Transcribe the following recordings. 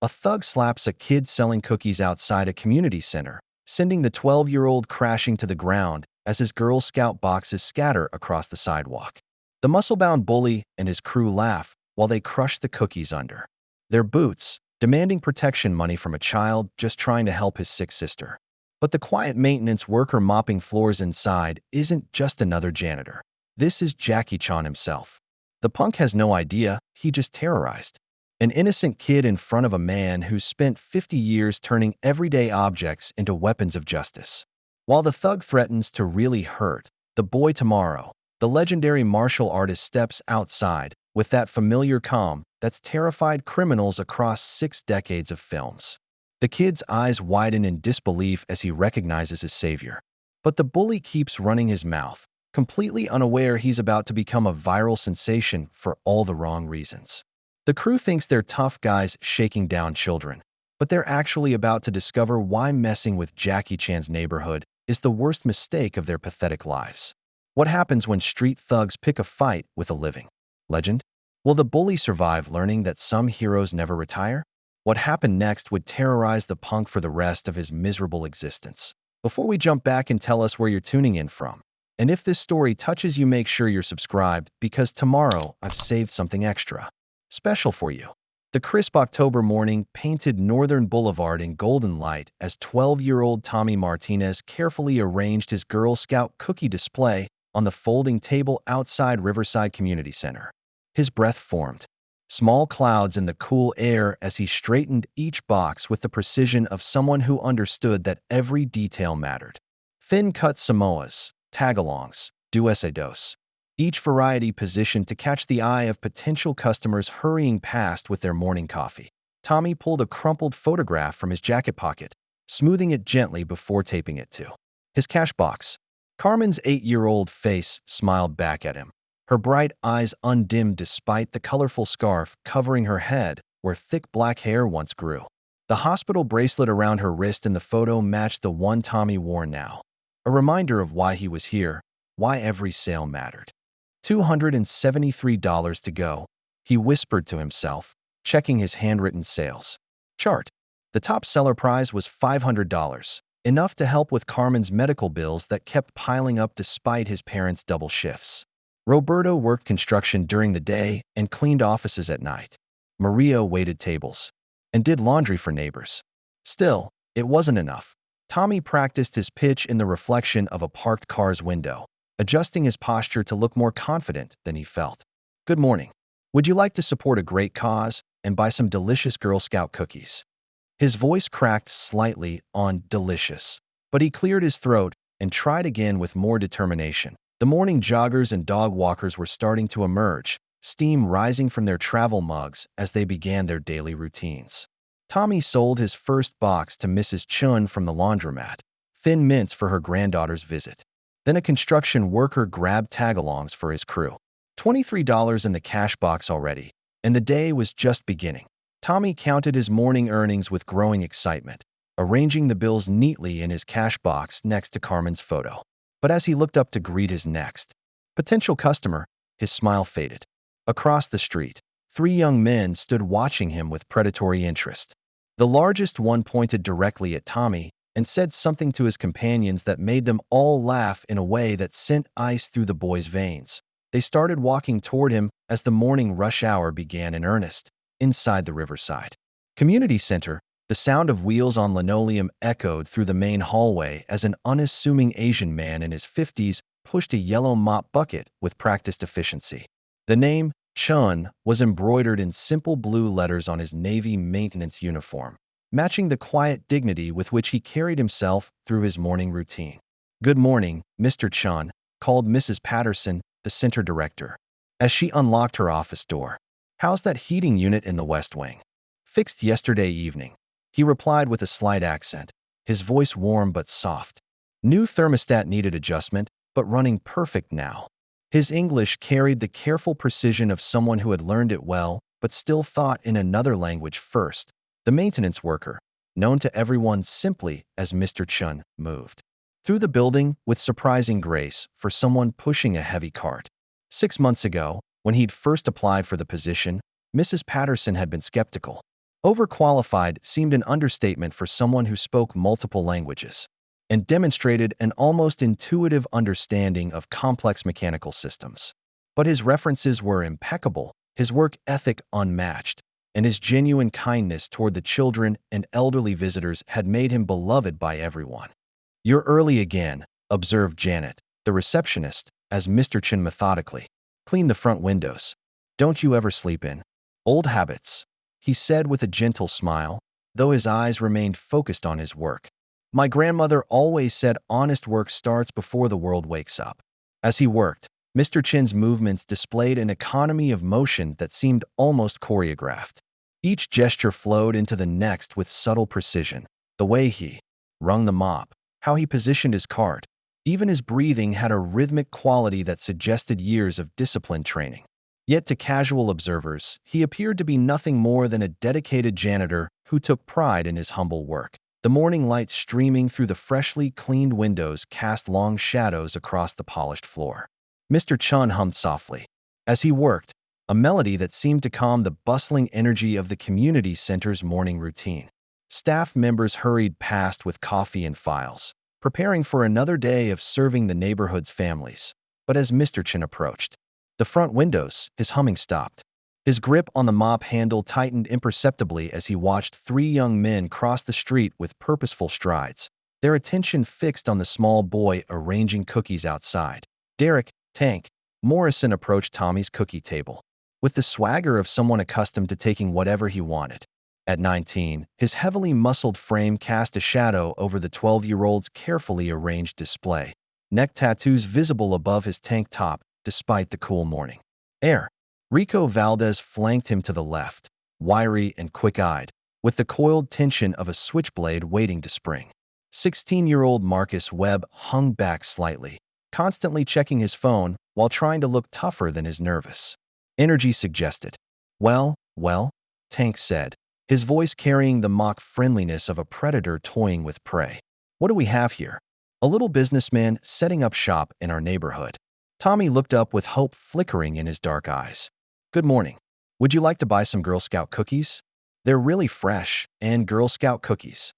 A thug slaps a kid selling cookies outside a community center, sending the 12-year-old crashing to the ground as his Girl Scout boxes scatter across the sidewalk. The muscle-bound bully and his crew laugh while they crush the cookies under their boots, demanding protection money from a child just trying to help his sick sister. But the quiet maintenance worker mopping floors inside isn't just another janitor. This is Jackie Chan himself. The punk has no idea, he just terrorized an innocent kid in front of a man who spent 50 years turning everyday objects into weapons of justice. While the thug threatens to really hurt the boy tomorrow, the legendary martial artist steps outside with that familiar calm that's terrified criminals across 6 decades of films. The kid's eyes widen in disbelief as he recognizes his savior. But the bully keeps running his mouth, completely unaware he's about to become a viral sensation for all the wrong reasons. The crew thinks they're tough guys shaking down children, but they're actually about to discover why messing with Jackie Chan's neighborhood is the worst mistake of their pathetic lives. What happens when street thugs pick a fight with a living legend? Will the bully survive learning that some heroes never retire? What happened next would terrorize the punk for the rest of his miserable existence. Before we jump back and tell us where you're tuning in from, and if this story touches you, make sure you're subscribed because tomorrow I've saved something extra special for you. The crisp October morning painted Northern Boulevard in golden light as 12-year-old Tommy Martinez carefully arranged his Girl Scout cookie display on the folding table outside Riverside Community Center. His breath formed small clouds in the cool air as he straightened each box with the precision of someone who understood that every detail mattered. Thin-cut Samoas, tagalongs, dos, each variety positioned to catch the eye of potential customers hurrying past with their morning coffee. Tommy pulled a crumpled photograph from his jacket pocket, smoothing it gently before taping it to his cash box. Carmen's 8-year-old face smiled back at him, her bright eyes undimmed despite the colorful scarf covering her head where thick black hair once grew. The hospital bracelet around her wrist in the photo matched the one Tommy wore now, a reminder of why he was here, why every sale mattered. $273 to go, he whispered to himself, checking his handwritten sales chart. The top seller prize was $500, enough to help with Carmen's medical bills that kept piling up despite his parents' double shifts. Roberto worked construction during the day and cleaned offices at night. Maria waited tables and did laundry for neighbors. Still, it wasn't enough. Tommy practiced his pitch in the reflection of a parked car's window, adjusting his posture to look more confident than he felt. Good morning. Would you like to support a great cause and buy some delicious Girl Scout cookies? His voice cracked slightly on delicious, but he cleared his throat and tried again with more determination. The morning joggers and dog walkers were starting to emerge, steam rising from their travel mugs as they began their daily routines. Tommy sold his first box to Mrs. Chun from the laundromat, thin mints for her granddaughter's visit. Then a construction worker grabbed tagalongs for his crew. $23 in the cash box already, and the day was just beginning. Tommy counted his morning earnings with growing excitement, arranging the bills neatly in his cash box next to Carmen's photo. But as he looked up to greet his next potential customer, his smile faded. Across the street, 3 young men stood watching him with predatory interest. The largest one pointed directly at Tommy and said something to his companions that made them all laugh in a way that sent ice through the boy's veins. They started walking toward him as the morning rush hour began in earnest. Inside the Riverside Community Center, the sound of wheels on linoleum echoed through the main hallway as an unassuming Asian man in his 50s pushed a yellow mop bucket with practiced efficiency. The name, Chun, was embroidered in simple blue letters on his Navy maintenance uniform, matching the quiet dignity with which he carried himself through his morning routine. "Good morning, Mr. Chun," called Mrs. Patterson, the center director, as she unlocked her office door. "How's that heating unit in the West Wing?" "Fixed yesterday evening," he replied with a slight accent, his voice warm but soft. "New thermostat needed adjustment, but running perfect now." His English carried the careful precision of someone who had learned it well, but still thought in another language first. The maintenance worker, known to everyone simply as Mr. Chun, moved through the building with surprising grace for someone pushing a heavy cart. 6 months ago, when he'd first applied for the position, Mrs. Patterson had been skeptical. Overqualified seemed an understatement for someone who spoke multiple languages and demonstrated an almost intuitive understanding of complex mechanical systems. But his references were impeccable, his work ethic unmatched, and his genuine kindness toward the children and elderly visitors had made him beloved by everyone. "You're early again," observed Janet, the receptionist, as Mr. Chin methodically cleaned the front windows. "Don't you ever sleep in?" "Old habits," he said with a gentle smile, though his eyes remained focused on his work. "My grandmother always said honest work starts before the world wakes up." As he worked, Mr. Chin's movements displayed an economy of motion that seemed almost choreographed. Each gesture flowed into the next with subtle precision. The way he wrung the mop, how he positioned his cart, even his breathing had a rhythmic quality that suggested years of disciplined training. Yet to casual observers, he appeared to be nothing more than a dedicated janitor who took pride in his humble work. The morning light streaming through the freshly cleaned windows cast long shadows across the polished floor. Mr. Chun hummed softly as he worked, a melody that seemed to calm the bustling energy of the community center's morning routine. Staff members hurried past with coffee and files, preparing for another day of serving the neighborhood's families. But as Mr. Chin approached the front windows, his humming stopped. His grip on the mop handle tightened imperceptibly as he watched three young men cross the street with purposeful strides, their attention fixed on the small boy arranging cookies outside. Derek Tank Morrison approached Tommy's cookie table with the swagger of someone accustomed to taking whatever he wanted. At 19, his heavily muscled frame cast a shadow over the 12-year-old's carefully arranged display, neck tattoos visible above his tank top despite the cool morning air. Rico Valdez flanked him to the left, wiry and quick-eyed, with the coiled tension of a switchblade waiting to spring. 16-year-old Marcus Webb hung back slightly, constantly checking his phone while trying to look tougher than his nervous energy suggested. Well, Tank said, his voice carrying the mock friendliness of a predator toying with prey. "What do we have here?" "A little businessman setting up shop in our neighborhood." Tommy looked up with hope flickering in his dark eyes. "Good morning. Would you like to buy some Girl Scout cookies? They're really fresh, and Girl Scout cookies."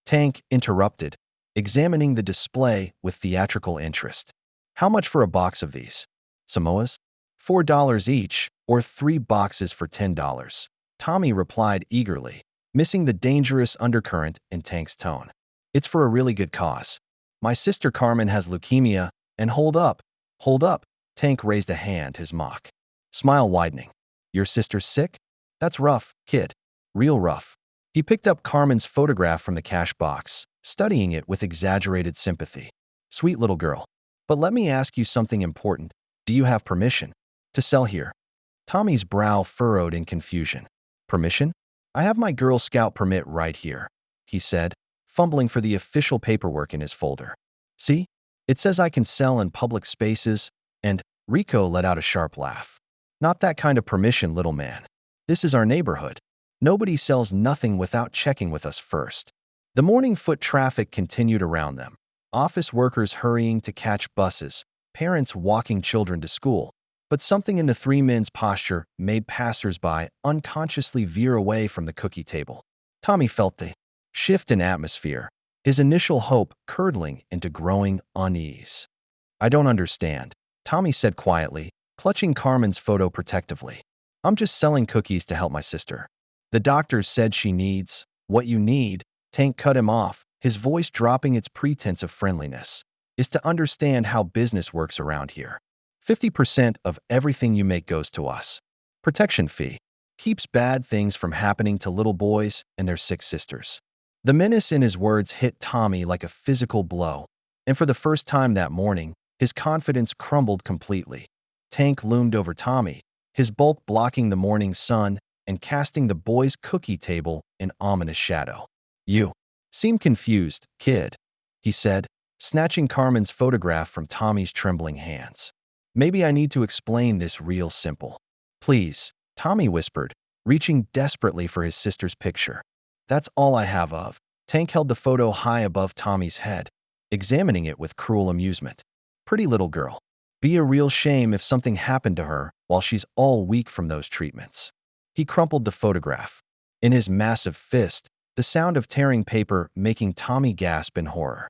Tank interrupted, examining the display with theatrical interest. "How much for a box of these?" "Samoas?" $4 each, or 3 boxes for $10. Tommy replied eagerly, missing the dangerous undercurrent in Tank's tone. "It's for a really good cause. My sister Carmen has leukemia, and hold up. Tank raised a hand, his mock smile widening. "Your sister's sick? That's rough, kid. Real rough." He picked up Carmen's photograph from the cash box, studying it with exaggerated sympathy. "Sweet little girl. But let me ask you something important. Do you have permission to sell here?" Tommy's brow furrowed in confusion. "Permission? I have my Girl Scout permit right here," he said, fumbling for the official paperwork in his folder. "See? It says I can sell in public spaces," and Rico let out a sharp laugh. "Not that kind of permission, little man. This is our neighborhood. Nobody sells nothing without checking with us first." The morning foot traffic continued around them. Office workers hurrying to catch buses, parents walking children to school. But something in the three men's posture made passers-by unconsciously veer away from the cookie table. Tommy felt the shift in atmosphere, his initial hope curdling into growing unease. "I don't understand," Tommy said quietly, clutching Carmen's photo protectively. "I'm just selling cookies to help my sister. The doctors said she needs what you need." Tank cut him off, his voice dropping its pretense of friendliness. "Is to understand how business works around here. 50% of everything you make goes to us. Protection fee keeps bad things from happening to little boys and their sick sisters." The menace in his words hit Tommy like a physical blow, and for the first time that morning, his confidence crumbled completely. Tank loomed over Tommy, his bulk blocking the morning sun and casting the boy's cookie table in ominous shadow. "You seem confused, kid," he said, snatching Carmen's photograph from Tommy's trembling hands. "Maybe I need to explain this real simple." "Please," Tommy whispered, reaching desperately for his sister's picture. "That's all I have of." Tank held the photo high above Tommy's head, examining it with cruel amusement. "Pretty little girl. Be a real shame if something happened to her while she's all weak from those treatments." He crumpled the photograph. in his massive fist, the sound of tearing paper making Tommy gasp in horror.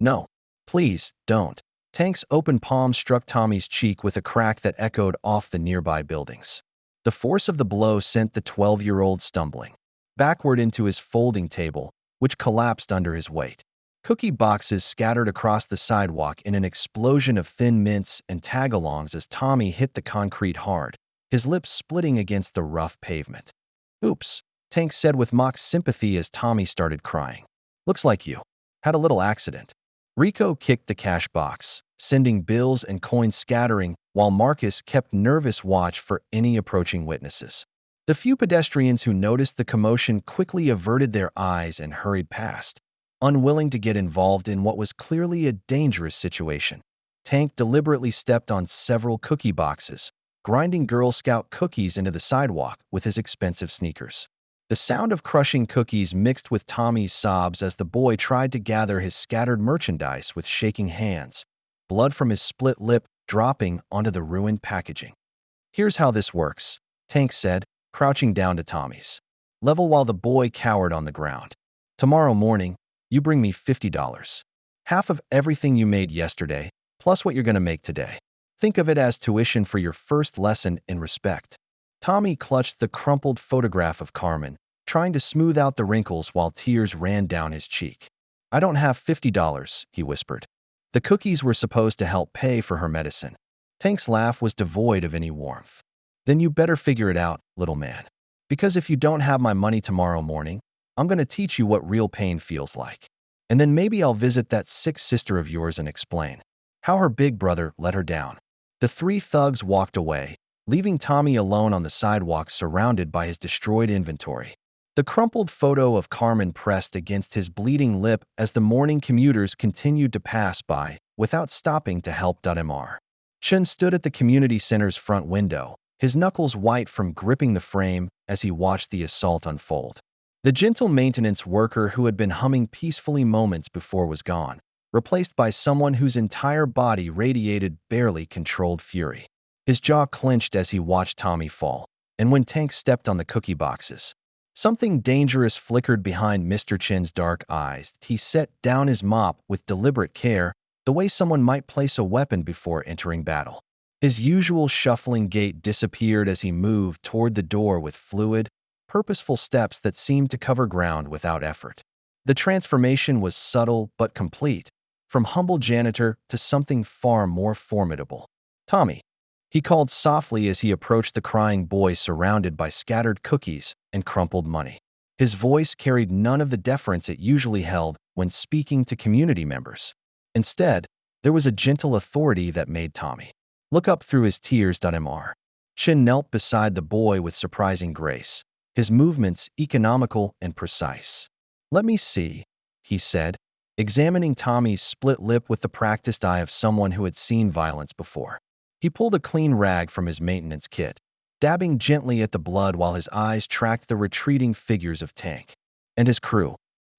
"No, please, don't." Tank's open palm struck Tommy's cheek with a crack that echoed off the nearby buildings. The force of the blow sent the 12-year-old stumbling backward into his folding table, which collapsed under his weight. Cookie boxes scattered across the sidewalk in an explosion of thin mints and tagalongs as Tommy hit the concrete hard, his lips splitting against the rough pavement. "Oops," Tank said with mock sympathy as Tommy started crying. "Looks like you had a little accident." Rico kicked the cash box, sending bills and coins scattering, while Marcus kept nervous watch for any approaching witnesses. The few pedestrians who noticed the commotion quickly averted their eyes and hurried past, unwilling to get involved in what was clearly a dangerous situation. Tank deliberately stepped on several cookie boxes, grinding Girl Scout cookies into the sidewalk with his expensive sneakers. The sound of crushing cookies mixed with Tommy's sobs as the boy tried to gather his scattered merchandise with shaking hands, blood from his split lip dropping onto the ruined packaging. "Here's how this works," Tank said, crouching down to Tommy's level while the boy cowered on the ground. "Tomorrow morning, you bring me $50. Half of everything you made yesterday, plus what you're going to make today. Think of it as tuition for your first lesson in respect." Tommy clutched the crumpled photograph of Carmen, trying to smooth out the wrinkles while tears ran down his cheek. "I don't have $50, he whispered. The cookies were supposed to help pay for her medicine. Tank's laugh was devoid of any warmth. "Then you better figure it out, little man. Because if you don't have my money tomorrow morning, I'm going to teach you what real pain feels like. And then maybe I'll visit that sick sister of yours and explain how her big brother let her down." The three thugs walked away, leaving Tommy alone on the sidewalk surrounded by his destroyed inventory. The crumpled photo of Carmen pressed against his bleeding lip as the morning commuters continued to pass by without stopping to help Mr. Chun stood at the community center's front window, his knuckles white from gripping the frame as he watched the assault unfold. The gentle maintenance worker who had been humming peacefully moments before was gone, replaced by someone whose entire body radiated barely controlled fury. His jaw clenched as he watched Tommy fall, and when Tank stepped on the cookie boxes, something dangerous flickered behind Mr. Chin's dark eyes. He set down his mop with deliberate care, the way someone might place a weapon before entering battle. His usual shuffling gait disappeared as he moved toward the door with fluid, purposeful steps that seemed to cover ground without effort. The transformation was subtle but complete, from humble janitor to something far more formidable. "Tommy," he called softly as he approached the crying boy surrounded by scattered cookies and crumpled money. His voice carried none of the deference it usually held when speaking to community members. Instead, there was a gentle authority that made Tommy look up through his tears. Mr. Chin knelt beside the boy with surprising grace, his movements economical and precise. "Let me see," he said, examining Tommy's split lip with the practiced eye of someone who had seen violence before. He pulled a clean rag from his maintenance kit, dabbing gently at the blood while his eyes tracked the retreating figures of Tank and his crew.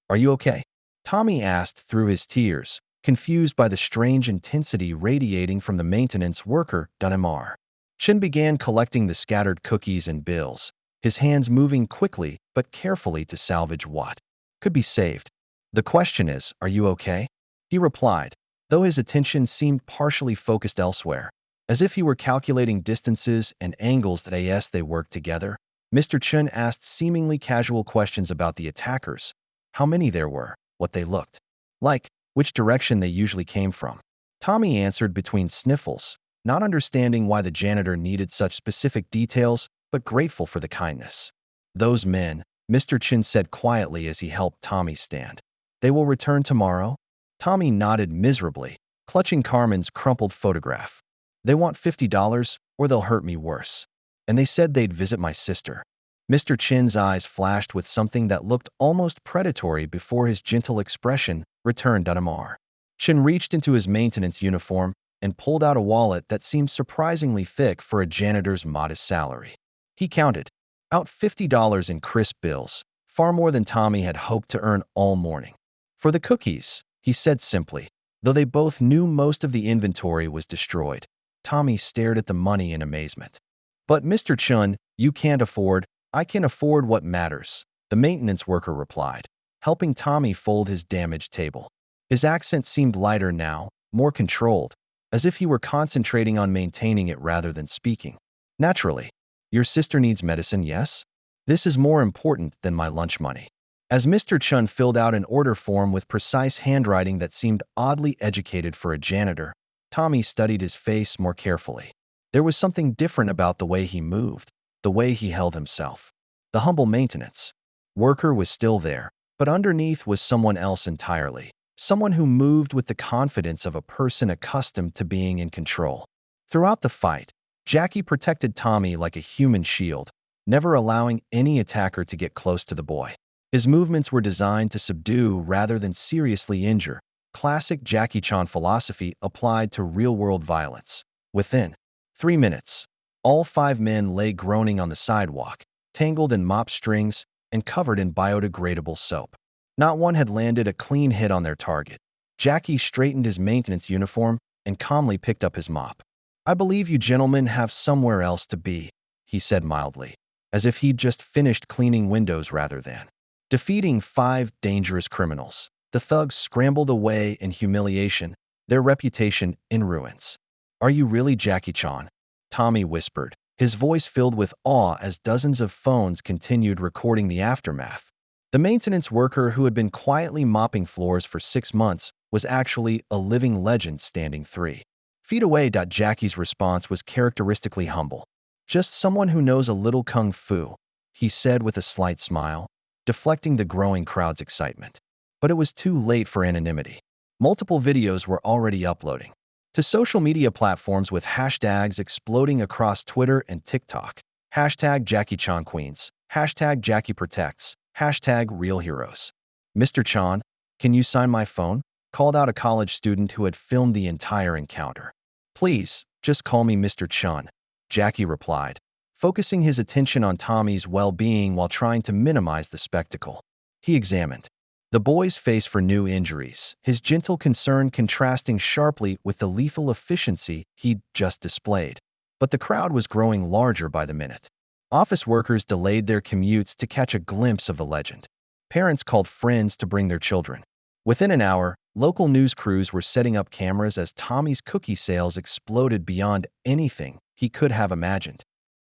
"Are you okay?" Tommy asked through his tears, confused by the strange intensity radiating from the maintenance worker. Mr. Chin began collecting the scattered cookies and bills, his hands moving quickly but carefully to salvage what could be saved. "The question is, are you okay?" he replied, though his attention seemed partially focused elsewhere, as if he were calculating distances and angles that as they worked together. Mr. Chun asked seemingly casual questions about the attackers, how many there were, what they looked like, which direction they usually came from. Tommy answered between sniffles, not understanding why the janitor needed such specific details, but grateful for the kindness. "Those men," Mr. Chin said quietly as he helped Tommy stand. "They will return tomorrow?" Tommy nodded miserably, clutching Carmen's crumpled photograph. "They want $50 or they'll hurt me worse. And they said they'd visit my sister." Mr. Chin's eyes flashed with something that looked almost predatory before his gentle expression returned. Mr. Chin reached into his maintenance uniform and pulled out a wallet that seemed surprisingly thick for a janitor's modest salary. He counted out $50 in crisp bills, far more than Tommy had hoped to earn all morning. "For the cookies," he said simply, though they both knew most of the inventory was destroyed. Tommy stared at the money in amazement. "But Mr. Chun, you can't afford." "I can afford what matters," the maintenance worker replied, helping Tommy fold his damaged table. His accent seemed lighter now, more controlled, as if he were concentrating on maintaining it rather than speaking. Naturally. Your sister needs medicine, yes? This is more important than my lunch money. As Mr. Chun filled out an order form with precise handwriting that seemed oddly educated for a janitor, Tommy studied his face more carefully. There was something different about the way he moved, the way he held himself. The humble maintenance worker was still there, but underneath was someone else entirely. Someone who moved with the confidence of a person accustomed to being in control. Throughout the fight, Jackie protected Tommy like a human shield, never allowing any attacker to get close to the boy. His movements were designed to subdue rather than seriously injure. Classic Jackie Chan philosophy applied to real-world violence. Within 3 minutes, all 5 men lay groaning on the sidewalk, tangled in mop strings and covered in biodegradable soap. Not one had landed a clean hit on their target. Jackie straightened his maintenance uniform and calmly picked up his mop. "I believe you gentlemen have somewhere else to be," he said mildly, as if he'd just finished cleaning windows rather than defeating 5 dangerous criminals. The thugs scrambled away in humiliation, their reputation in ruins. "Are you really Jackie Chan?" Tommy whispered, his voice filled with awe as dozens of phones continued recording the aftermath. The maintenance worker who had been quietly mopping floors for 6 months was actually a living legend standing 3 feet away. Jackie's response was characteristically humble. "Just someone who knows a little kung fu," he said with a slight smile, deflecting the growing crowd's excitement. But it was too late for anonymity. Multiple videos were already uploading to social media platforms with hashtags exploding across Twitter and TikTok. Hashtag Jackie Chan Queens. Hashtag Jackie Protects. Hashtag Real Heroes. "Mr. Chan, can you sign my phone?" called out a college student who had filmed the entire encounter. "Please, just call me Mr. Chun," Jackie replied, focusing his attention on Tommy's well-being while trying to minimize the spectacle. He examined the boy's face for new injuries, his gentle concern contrasting sharply with the lethal efficiency he'd just displayed. But the crowd was growing larger by the minute. Office workers delayed their commutes to catch a glimpse of the legend. Parents called friends to bring their children. Within an hour, local news crews were setting up cameras as Tommy's cookie sales exploded beyond anything he could have imagined.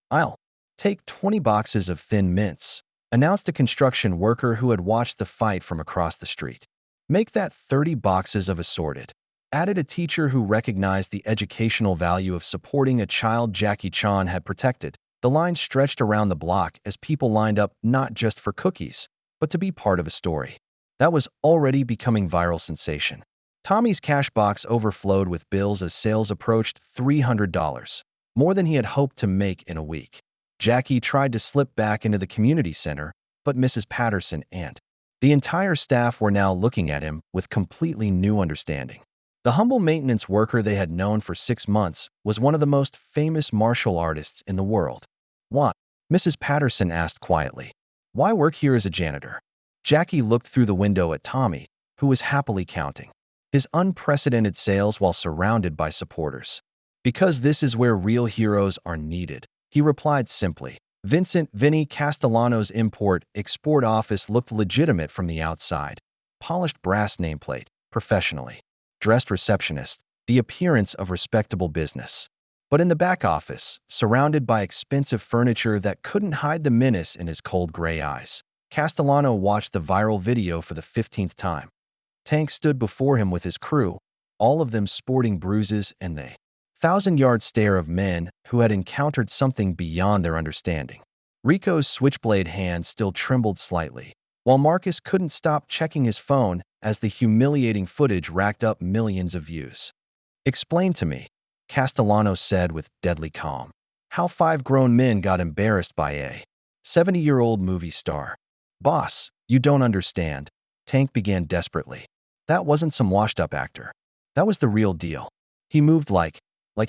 "I'll take 20 boxes of Thin Mints," announced a construction worker who had watched the fight from across the street. "Make that 30 boxes of assorted," added a teacher who recognized the educational value of supporting a child Jackie Chan had protected. The line stretched around the block as people lined up not just for cookies, but to be part of a story that was already becoming viral sensation. Tommy's cash box overflowed with bills as sales approached $300, more than he had hoped to make in a week. Jackie tried to slip back into the community center, but Mrs. Patterson and the entire staff were now looking at him with completely new understanding. The humble maintenance worker they had known for 6 months was one of the most famous martial artists in the world. "Why?" Mrs. Patterson asked quietly. "Why work here as a janitor?" Jackie looked through the window at Tommy, who was happily counting his unprecedented sales while surrounded by supporters. "Because this is where real heroes are needed," he replied simply. Vinny Castellano's import-export office looked legitimate from the outside. Polished brass nameplate, professionally dressed receptionist, the appearance of respectable business. But in the back office, surrounded by expensive furniture that couldn't hide the menace in his cold gray eyes, Castellano watched the viral video for the 15th time. Tank stood before him with his crew, all of them sporting bruises and the 1,000-yard stare of men who had encountered something beyond their understanding. Rico's switchblade hand still trembled slightly, while Marcus couldn't stop checking his phone as the humiliating footage racked up millions of views. "Explain to me," Castellano said with deadly calm, "how 5 grown men got embarrassed by a 70-year-old movie star." "Boss, you don't understand," Tank began desperately. "That wasn't some washed-up actor. That was the real deal. He moved like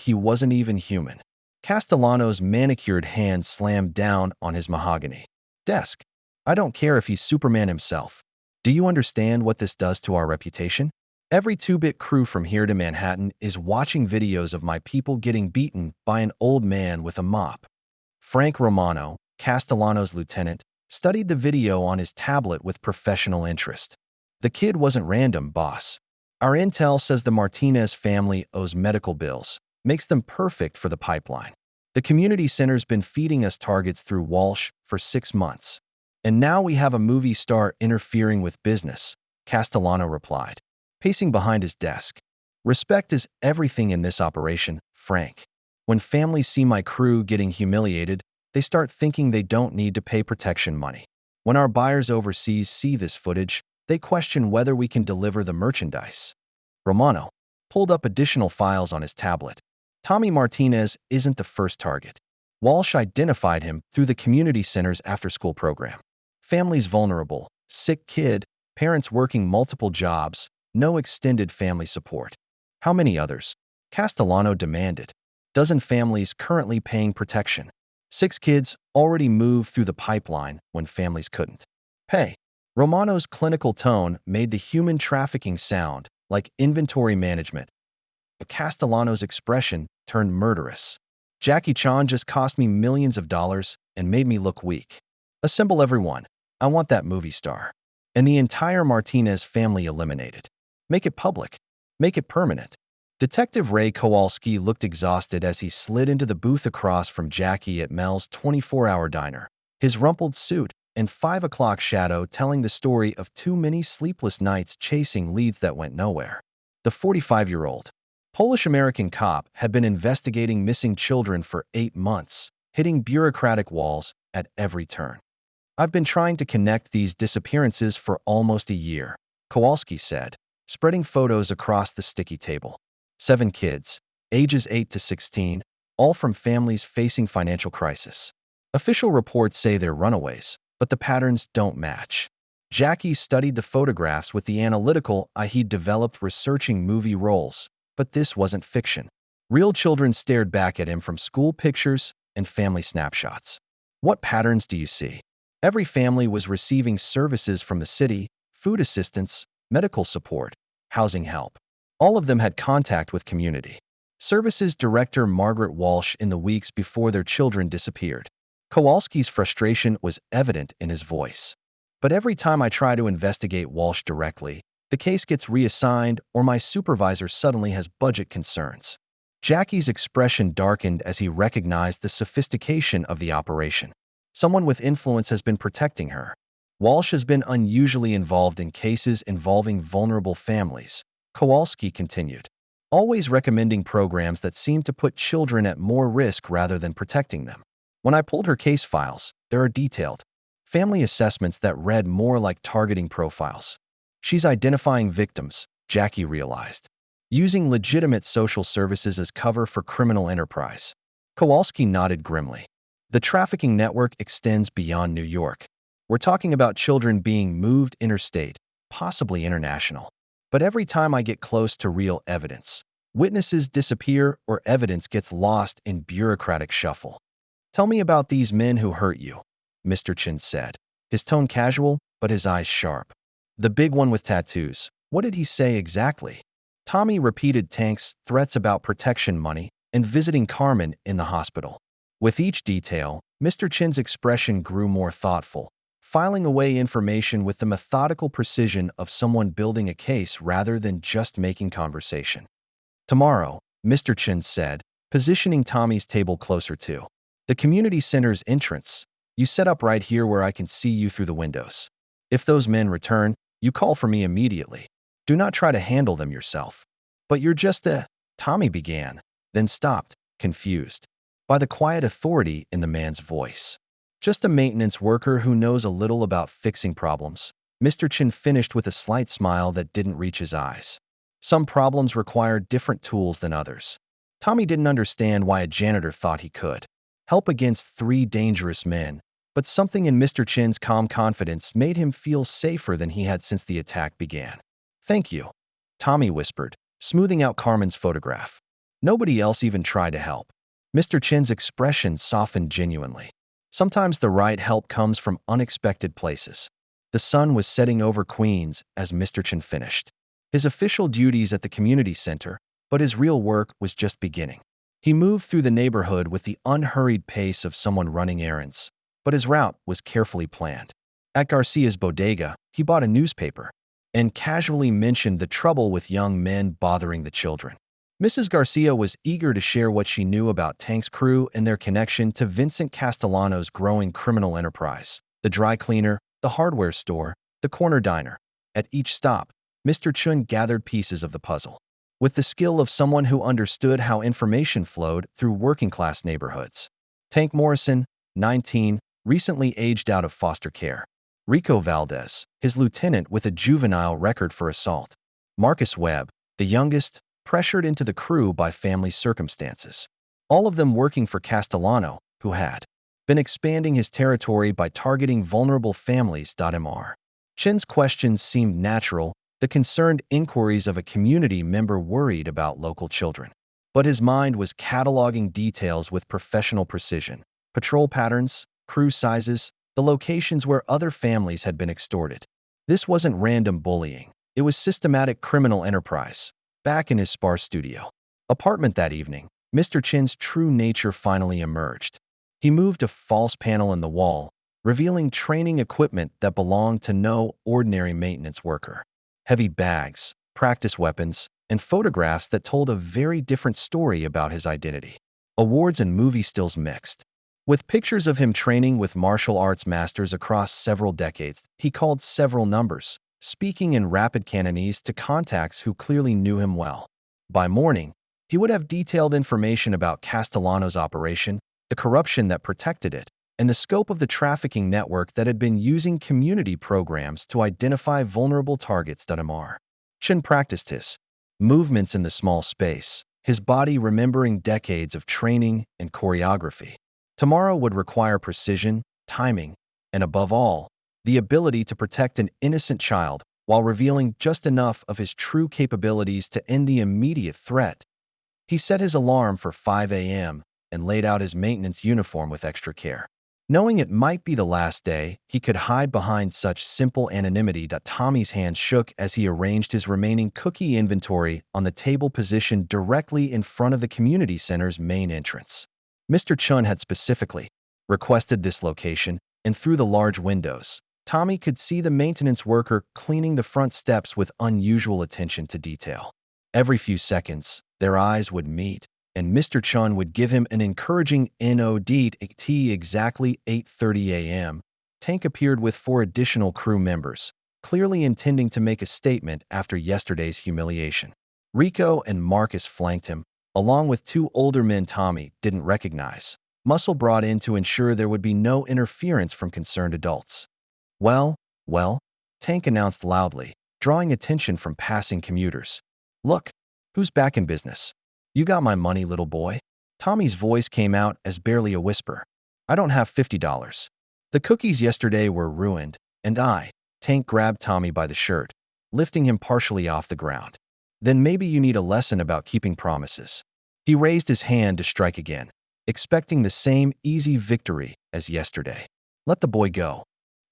he wasn't even human." Castellano's manicured hand slammed down on his mahogany desk. "I don't care if he's Superman himself. Do you understand what this does to our reputation? Every 2-bit crew from here to Manhattan is watching videos of my people getting beaten by an old man with a mop." Frank Romano, Castellano's lieutenant, studied the video on his tablet with professional interest. The kid wasn't random, boss. Our intel says the Martinez family owes medical bills, makes them perfect for the pipeline. The community center's been feeding us targets through Walsh for 6 months. And now we have a movie star interfering with business, Castellano replied, pacing behind his desk. Respect is everything in this operation, Frank. When families see my crew getting humiliated, they start thinking they don't need to pay protection money. When our buyers overseas see this footage, they question whether we can deliver the merchandise. Romano pulled up additional files on his tablet. Tommy Martinez isn't the first target. Walsh identified him through the community center's after-school program. Families vulnerable, sick kid, parents working multiple jobs, no extended family support. How many others? Castellano demanded. Dozen families currently paying protection. 6 kids already moved through the pipeline when families couldn't pay. Romano's clinical tone made the human trafficking sound like inventory management. But Castellano's expression turned murderous. Jackie Chan just cost me millions of dollars and made me look weak. Assemble everyone. I want that movie star. And the entire Martinez family eliminated. Make it public. Make it permanent. Detective Ray Kowalski looked exhausted as he slid into the booth across from Jackie at Mel's 24-hour diner. His rumpled suit and 5 o'clock shadow telling the story of too many sleepless nights chasing leads that went nowhere. The 45-year-old Polish-American cop had been investigating missing children for 8 months, hitting bureaucratic walls at every turn. I've been trying to connect these disappearances for almost a year, Kowalski said, spreading photos across the sticky table. 7 kids, ages 8 to 16, all from families facing financial crisis. Official reports say they're runaways, but the patterns don't match. Jackie studied the photographs with the analytical eye he'd developed researching movie roles, but this wasn't fiction. Real children stared back at him from school pictures and family snapshots. What patterns do you see? Every family was receiving services from the city, food assistance, medical support, housing help. All of them had contact with community services director Margaret Walsh in the weeks before their children disappeared. Kowalski's frustration was evident in his voice. But every time I try to investigate Walsh directly, the case gets reassigned or my supervisor suddenly has budget concerns. Jackie's expression darkened as he recognized the sophistication of the operation. Someone with influence has been protecting her. Walsh has been unusually involved in cases involving vulnerable families, Kowalski continued, always recommending programs that seem to put children at more risk rather than protecting them. When I pulled her case files, there are detailed family assessments that read more like targeting profiles. She's identifying victims, Jackie realized, using legitimate social services as cover for criminal enterprise. Kowalski nodded grimly. The trafficking network extends beyond New York. We're talking about children being moved interstate, possibly international. But every time I get close to real evidence, witnesses disappear or evidence gets lost in bureaucratic shuffle. Tell me about these men who hurt you, Mr. Chin said, his tone casual but his eyes sharp. The big one with tattoos. What did he say exactly? Tommy repeated Tank's threats about protection money and visiting Carmen in the hospital. With each detail, Mr. Chin's expression grew more thoughtful, filing away information with the methodical precision of someone building a case rather than just making conversation. Tomorrow, Mr. Chin said, positioning Tommy's table closer to the community center's entrance. You set up right here where I can see you through the windows. If those men return, you call for me immediately. Do not try to handle them yourself. But you're just a… Tommy began, then stopped, confused by the quiet authority in the man's voice. Just a maintenance worker who knows a little about fixing problems. Mr. Chin finished with a slight smile that didn't reach his eyes. Some problems require different tools than others. Tommy didn't understand why a janitor thought he could help against 3 dangerous men, but something in Mr. Chin's calm confidence made him feel safer than he had since the attack began. Thank you, Tommy whispered, smoothing out Carmen's photograph. Nobody else even tried to help. Mr. Chin's expression softened genuinely. Sometimes the right help comes from unexpected places. The sun was setting over Queens as Mr. Chin finished his official duties at the community center, but his real work was just beginning. He moved through the neighborhood with the unhurried pace of someone running errands, but his route was carefully planned. At Garcia's bodega, he bought a newspaper and casually mentioned the trouble with young men bothering the children. Mrs. Garcia was eager to share what she knew about Tank's crew and their connection to Vincent Castellano's growing criminal enterprise: the dry cleaner, the hardware store, the corner diner. At each stop, Mr. Chun gathered pieces of the puzzle, with the skill of someone who understood how information flowed through working-class neighborhoods. Tank Morrison, 19, recently aged out of foster care. Rico Valdez, his lieutenant with a juvenile record for assault. Marcus Webb, the youngest, pressured into the crew by family circumstances. All of them working for Castellano, who had been expanding his territory by targeting vulnerable families. Mr. Chin's questions seemed natural, the concerned inquiries of a community member worried about local children. But his mind was cataloging details with professional precision: patrol patterns, crew sizes, the locations where other families had been extorted. This wasn't random bullying. It was systematic criminal enterprise. Back in his sparse studio apartment that evening, Mr. Chin's true nature finally emerged. He moved a false panel in the wall, revealing training equipment that belonged to no ordinary maintenance worker. Heavy bags, practice weapons, and photographs that told a very different story about his identity. Awards and movie stills mixed. With pictures of him training with martial arts masters across several decades, he called several numbers, speaking in rapid Cantonese to contacts who clearly knew him well. By morning, he would have detailed information about Castellano's operation, the corruption that protected it, and the scope of the trafficking network that had been using community programs to identify vulnerable targets. Chin practiced his movements in the small space, his body remembering decades of training and choreography. Tomorrow would require precision, timing, and above all, the ability to protect an innocent child while revealing just enough of his true capabilities to end the immediate threat. He set his alarm for 5 a.m. and laid out his maintenance uniform with extra care. Knowing it might be the last day, he could hide behind such simple anonymity. Tommy's hands shook as he arranged his remaining cookie inventory on the table positioned directly in front of the community center's main entrance. Mr. Chun had specifically requested this location, and through the large windows, Tommy could see the maintenance worker cleaning the front steps with unusual attention to detail. Every few seconds, their eyes would meet, and Mr. Chun would give him an encouraging nod. At exactly 8:30 a.m., Tank appeared with 4 additional crew members, clearly intending to make a statement after yesterday's humiliation. Rico and Marcus flanked him, along with 2 older men Tommy didn't recognize, muscle brought in to ensure there would be no interference from concerned adults. Well, Tank announced loudly, drawing attention from passing commuters. "Look, who's back in business? You got my money, little boy." Tommy's voice came out as barely a whisper. "I don't have $50. The cookies yesterday were ruined, and Tank grabbed Tommy by the shirt, lifting him partially off the ground. "Then maybe you need a lesson about keeping promises." He raised his hand to strike again, expecting the same easy victory as yesterday. "Let the boy go."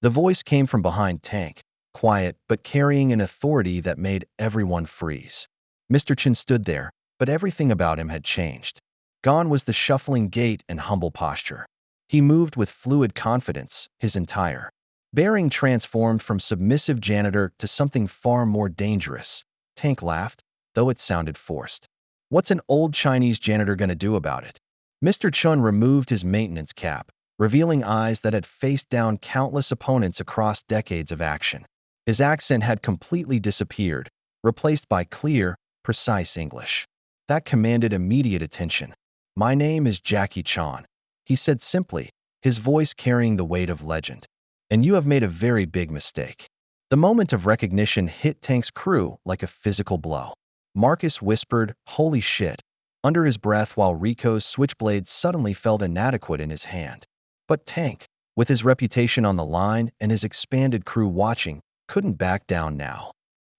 The voice came from behind Tank, quiet but carrying an authority that made everyone freeze. Mr. Chin stood there, but everything about him had changed. Gone was the shuffling gait and humble posture. He moved with fluid confidence, his entire bearing transformed from submissive janitor to something far more dangerous. Tank laughed, though it sounded forced. "What's an old Chinese janitor gonna do about it?" Mr. Chun removed his maintenance cap, revealing eyes that had faced down countless opponents across decades of action. His accent had completely disappeared, replaced by clear, precise English. That commanded immediate attention. "My name is Jackie Chan," he said simply, his voice carrying the weight of legend. "And you have made a very big mistake." The moment of recognition hit Tank's crew like a physical blow. Marcus whispered, "Holy shit," under his breath while Rico's switchblade suddenly felt inadequate in his hand. But Tank, with his reputation on the line and his expanded crew watching, couldn't back down now.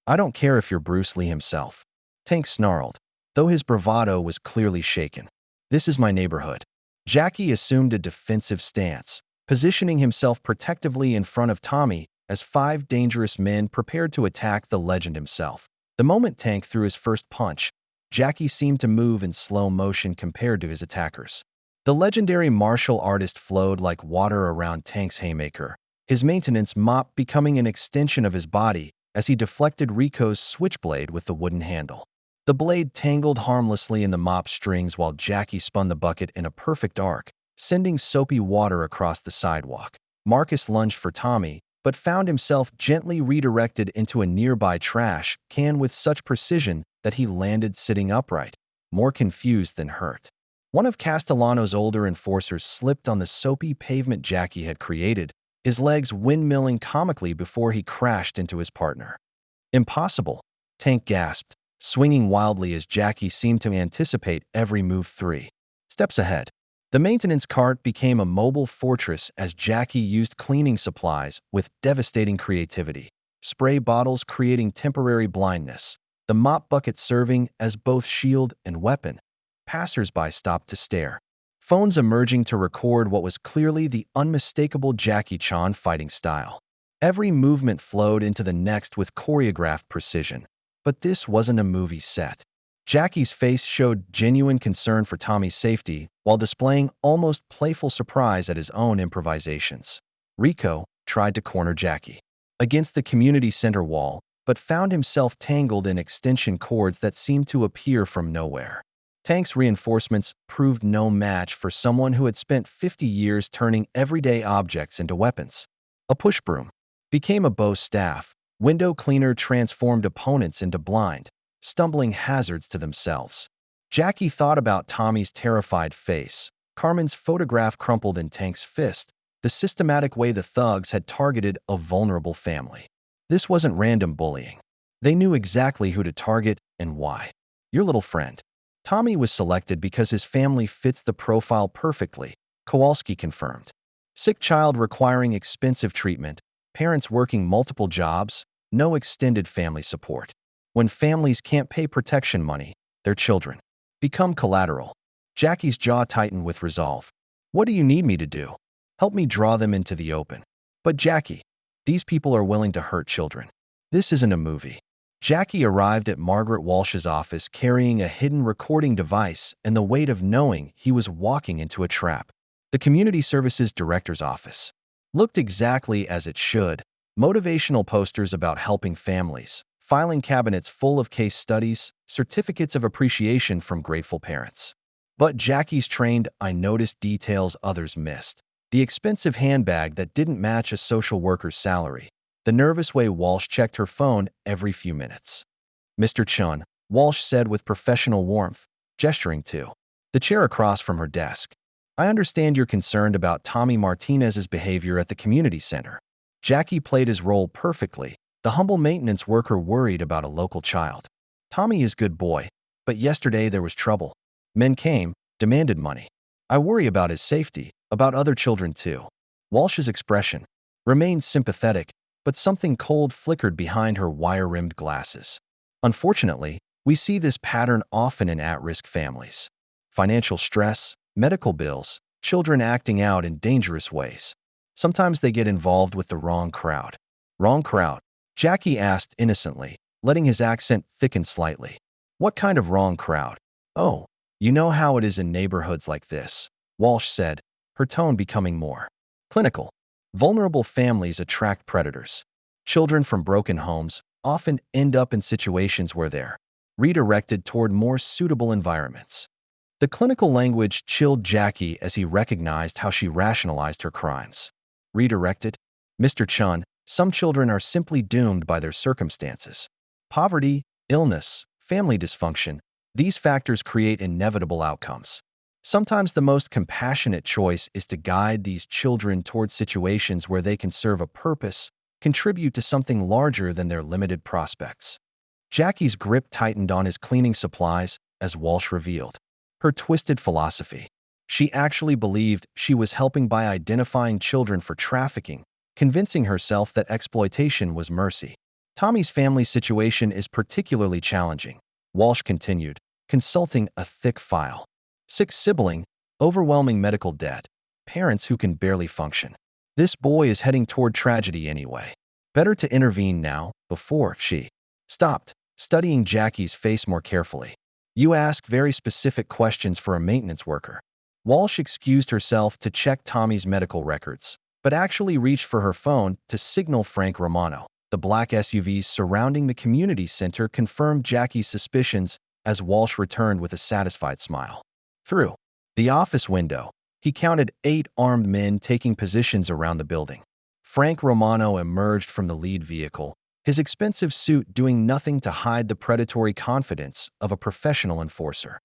"I don't care if you're Bruce Lee himself," Tank snarled, though his bravado was clearly shaken. "This is my neighborhood." Jackie assumed a defensive stance, positioning himself protectively in front of Tommy as 5 dangerous men prepared to attack the legend himself. The moment Tank threw his first punch, Jackie seemed to move in slow motion compared to his attackers. The legendary martial artist flowed like water around Tank's haymaker, his maintenance mop becoming an extension of his body as he deflected Rico's switchblade with the wooden handle. The blade tangled harmlessly in the mop strings while Jackie spun the bucket in a perfect arc, sending soapy water across the sidewalk. Marcus lunged for Tommy, but found himself gently redirected into a nearby trash can with such precision that he landed sitting upright, more confused than hurt. One of Castellano's older enforcers slipped on the soapy pavement Jackie had created, his legs windmilling comically before he crashed into his partner. "Impossible," Tank gasped, swinging wildly as Jackie seemed to anticipate every move 3 steps ahead. The maintenance cart became a mobile fortress as Jackie used cleaning supplies with devastating creativity, spray bottles creating temporary blindness, the mop bucket serving as both shield and weapon. Passers-by stopped to stare, phones emerging to record what was clearly the unmistakable Jackie Chan fighting style. Every movement flowed into the next with choreographed precision. But this wasn't a movie set. Jackie's face showed genuine concern for Tommy's safety while displaying almost playful surprise at his own improvisations. Rico tried to corner Jackie against the community center wall, but found himself tangled in extension cords that seemed to appear from nowhere. Tank's reinforcements proved no match for someone who had spent 50 years turning everyday objects into weapons. A push broom became a bow staff. Window cleaner transformed opponents into blind, stumbling hazards to themselves. Jackie thought about Tommy's terrified face, Carmen's photograph crumpled in Tank's fist, the systematic way the thugs had targeted a vulnerable family. This wasn't random bullying. They knew exactly who to target and why. Your little friend. Tommy was selected because his family fits the profile perfectly, Kowalski confirmed. Sick child requiring expensive treatment, parents working multiple jobs, no extended family support. When families can't pay protection money, their children become collateral. Jackie's jaw tightened with resolve. What do you need me to do? Help me draw them into the open. But Jackie, these people are willing to hurt children. This isn't a movie. Jackie arrived at Margaret Walsh's office carrying a hidden recording device and the weight of knowing he was walking into a trap. The Community Services Director's office looked exactly as it should. Motivational posters about helping families, filing cabinets full of case studies, certificates of appreciation from grateful parents. But Jackie's trained eye noticed details others missed. The expensive handbag that didn't match a social worker's salary. The nervous way Walsh checked her phone every few minutes. "Mr. Chun," Walsh said with professional warmth, gesturing to the chair across from her desk. "I understand you're concerned about Tommy Martinez's behavior at the community center." Jackie played his role perfectly, the humble maintenance worker worried about a local child. "Tommy is good boy, but yesterday there was trouble. Men came, demanded money. I worry about his safety, about other children too." Walsh's expression remained sympathetic, but something cold flickered behind her wire-rimmed glasses. Unfortunately, we see this pattern often in at-risk families. Financial stress, medical bills, children acting out in dangerous ways. Sometimes they get involved with the wrong crowd. "Wrong crowd?" Jackie asked innocently, letting his accent thicken slightly. "What kind of wrong crowd?" "Oh, you know how it is in neighborhoods like this," Walsh said, her tone becoming more clinical. Vulnerable families attract predators. Children from broken homes often end up in situations where they're redirected toward more suitable environments. The clinical language chilled Jackie as he recognized how she rationalized her crimes. Redirected? "Mr. Chun, some children are simply doomed by their circumstances. Poverty, illness, family dysfunction, these factors create inevitable outcomes. Sometimes the most compassionate choice is to guide these children towards situations where they can serve a purpose, contribute to something larger than their limited prospects." Jackie's grip tightened on his cleaning supplies as Walsh revealed her twisted philosophy. She actually believed she was helping by identifying children for trafficking, convincing herself that exploitation was mercy. "Tommy's family situation is particularly challenging," Walsh continued, consulting a thick file. "Sick sibling, overwhelming medical debt, parents who can barely function. This boy is heading toward tragedy anyway. Better to intervene now, before." She stopped, studying Jackie's face more carefully. "You ask very specific questions for a maintenance worker. Walsh excused herself to check Tommy's medical records, but actually reached for her phone to signal Frank Romano. The black SUVs surrounding the community center confirmed Jackie's suspicions as Walsh returned with a satisfied smile. Through the office window, he counted 8 armed men taking positions around the building. Frank Romano emerged from the lead vehicle, his expensive suit doing nothing to hide the predatory confidence of a professional enforcer.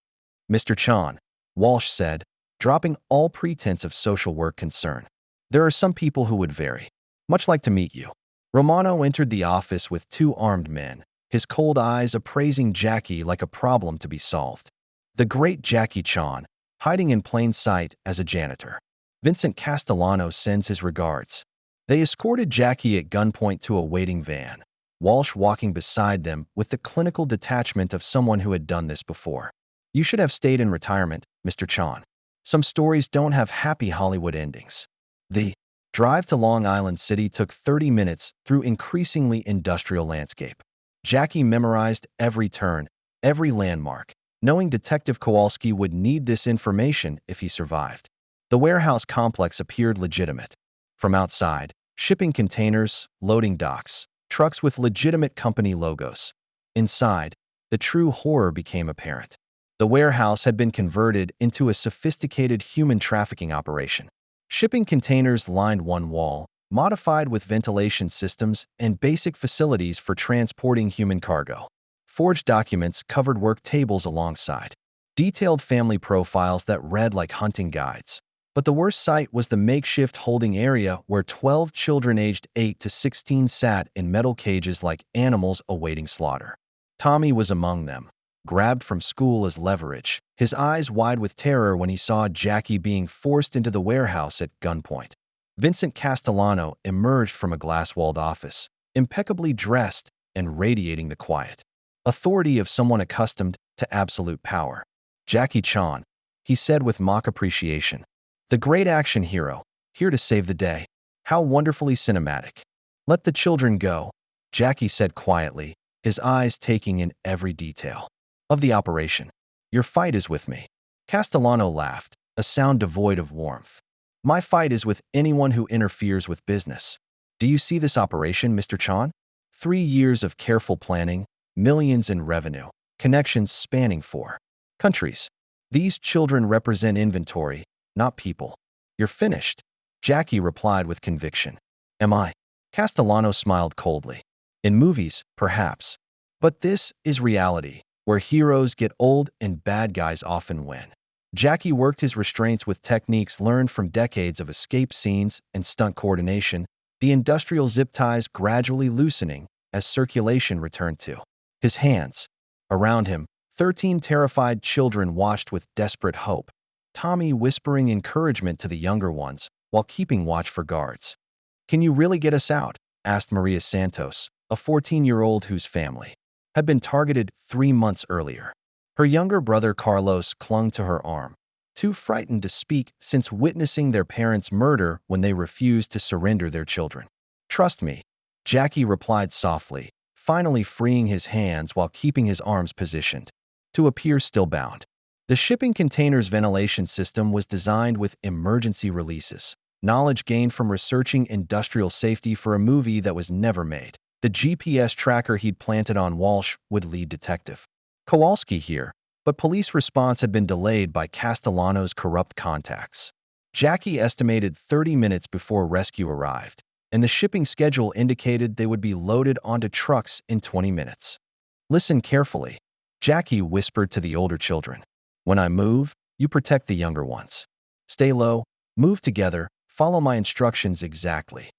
"Mr. Chan," Walsh said, dropping all pretense of social work concern. "There are some people who would very much like to meet you." Romano entered the office with 2 armed men, his cold eyes appraising Jackie like a problem to be solved. The great Jackie Chan, hiding in plain sight as a janitor. Vincent Castellano sends his regards. They escorted Jackie at gunpoint to a waiting van, Walsh walking beside them with the clinical detachment of someone who had done this before. "You should have stayed in retirement, Mr. Chan. Some stories don't have happy Hollywood endings." The drive to Long Island City took 30 minutes through increasingly industrial landscape. Jackie memorized every turn, every landmark, knowing Detective Kowalski would need this information if he survived. The warehouse complex appeared legitimate. From outside, shipping containers, loading docks, trucks with legitimate company logos. Inside, the true horror became apparent. The warehouse had been converted into a sophisticated human trafficking operation. Shipping containers lined one wall, modified with ventilation systems and basic facilities for transporting human cargo. Forged documents covered work tables alongside. Detailed family profiles that read like hunting guides. But the worst sight was the makeshift holding area where 12 children aged 8 to 16 sat in metal cages like animals awaiting slaughter. Tommy was among them, grabbed from school as leverage, his eyes wide with terror when he saw Jackie being forced into the warehouse at gunpoint. Vincent Castellano emerged from a glass-walled office, impeccably dressed and radiating the quiet authority of someone accustomed to absolute power. "Jackie Chan," he said with mock appreciation. "The great action hero, here to save the day. How wonderfully cinematic." "Let the children go," Jackie said quietly, his eyes taking in every detail of the operation. "Your fight is with me." Castellano laughed, a sound devoid of warmth. "My fight is with anyone who interferes with business. Do you see this operation, Mr. Chan? 3 years of careful planning, millions in revenue, connections spanning 4 countries. These children represent inventory, not people." "You're finished," Jackie replied with conviction. "Am I?" Castellano smiled coldly. "In movies, perhaps. But this is reality, where heroes get old and bad guys often win." Jackie worked his restraints with techniques learned from decades of escape scenes and stunt coordination, the industrial zip ties gradually loosening as circulation returned to his hands. Around him, 13 terrified children watched with desperate hope, Tommy whispering encouragement to the younger ones while keeping watch for guards. "Can you really get us out?" asked Maria Santos, a 14-year-old whose family had been targeted 3 months earlier. Her younger brother Carlos clung to her arm, too frightened to speak since witnessing their parents' murder when they refused to surrender their children. "Trust me," Jackie replied softly, finally freeing his hands while keeping his arms positioned to appear still bound. The shipping container's ventilation system was designed with emergency releases, knowledge gained from researching industrial safety for a movie that was never made. The GPS tracker he'd planted on Walsh would lead Detective Kowalski here, but police response had been delayed by Castellano's corrupt contacts. Jackie estimated 30 minutes before rescue arrived, and the shipping schedule indicated they would be loaded onto trucks in 20 minutes. "Listen carefully," Jackie whispered to the older children. "When I move, you protect the younger ones. Stay low, move together, follow my instructions exactly."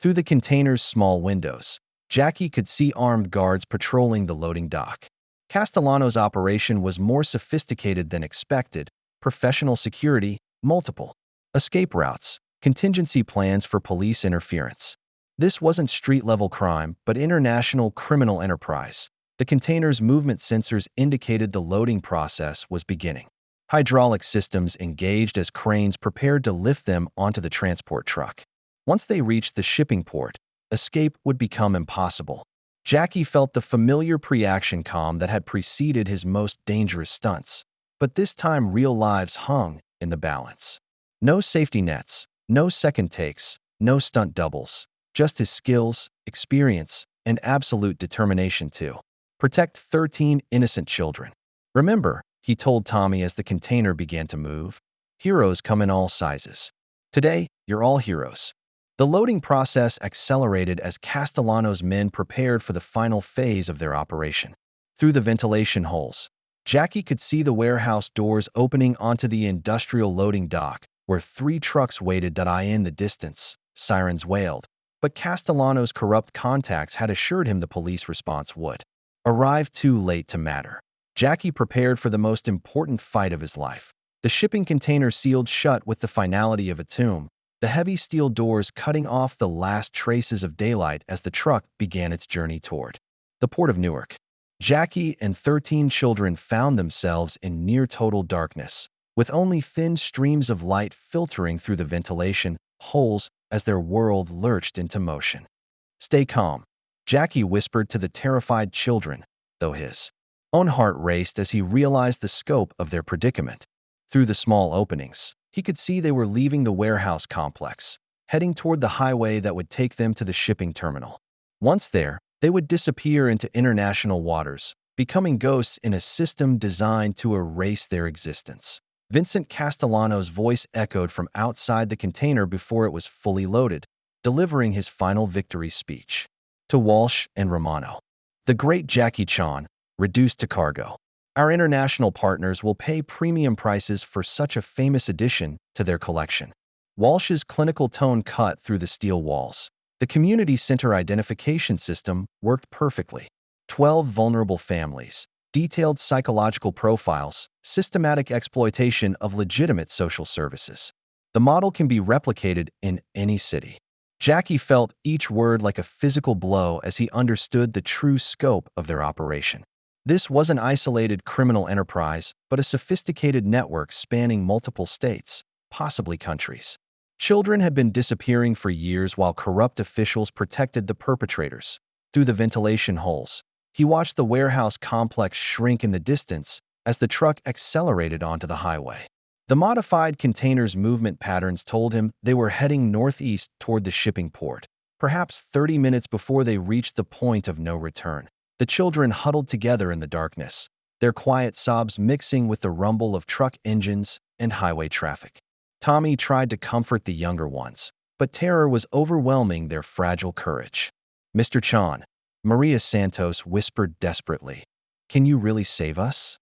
Through the container's small windows, Jackie could see armed guards patrolling the loading dock. Castellano's operation was more sophisticated than expected: professional security, multiple escape routes, contingency plans for police interference. This wasn't street-level crime, but international criminal enterprise. The container's movement sensors indicated the loading process was beginning. Hydraulic systems engaged as cranes prepared to lift them onto the transport truck. Once they reached the shipping port, escape would become impossible. Jackie felt the familiar pre-action calm that had preceded his most dangerous stunts. But this time real lives hung in the balance. No safety nets, no second takes, no stunt doubles, just his skills, experience, and absolute determination to protect 13 innocent children. Remember, he told Tommy as the container began to move, heroes come in all sizes. Today, you're all heroes. The loading process accelerated as Castellano's men prepared for the final phase of their operation. Through the ventilation holes, Jackie could see the warehouse doors opening onto the industrial loading dock, where 3 trucks waited. In the distance, sirens wailed, but Castellano's corrupt contacts had assured him the police response would arrive too late to matter. Jackie prepared for the most important fight of his life. The shipping container sealed shut with the finality of a tomb, the heavy steel doors cutting off the last traces of daylight as the truck began its journey toward the port of Newark. Jackie and 13 children found themselves in near-total darkness, with only thin streams of light filtering through the ventilation holes as their world lurched into motion. "Stay calm," Jackie whispered to the terrified children, though his own heart raced as he realized the scope of their predicament. Through the small openings, he could see they were leaving the warehouse complex, heading toward the highway that would take them to the shipping terminal. Once there, they would disappear into international waters, becoming ghosts in a system designed to erase their existence. Vincent Castellano's voice echoed from outside the container before it was fully loaded, delivering his final victory speech. To Walsh and Romano, the great Jackie Chan, reduced to cargo. Our international partners will pay premium prices for such a famous addition to their collection. Walsh's clinical tone cut through the steel walls. The community center identification system worked perfectly. 12 vulnerable families, detailed psychological profiles, systematic exploitation of legitimate social services. The model can be replicated in any city. Jackie felt each word like a physical blow as he understood the true scope of their operation. This was an isolated criminal enterprise, but a sophisticated network spanning multiple states, possibly countries. Children had been disappearing for years while corrupt officials protected the perpetrators. Through the ventilation holes, he watched the warehouse complex shrink in the distance as the truck accelerated onto the highway. The modified container's movement patterns told him they were heading northeast toward the shipping port, perhaps 30 minutes before they reached the point of no return. The children huddled together in the darkness, their quiet sobs mixing with the rumble of truck engines and highway traffic. Tommy tried to comfort the younger ones, but terror was overwhelming their fragile courage. "Mr. Chan," Maria Santos whispered desperately, "can you really save us?"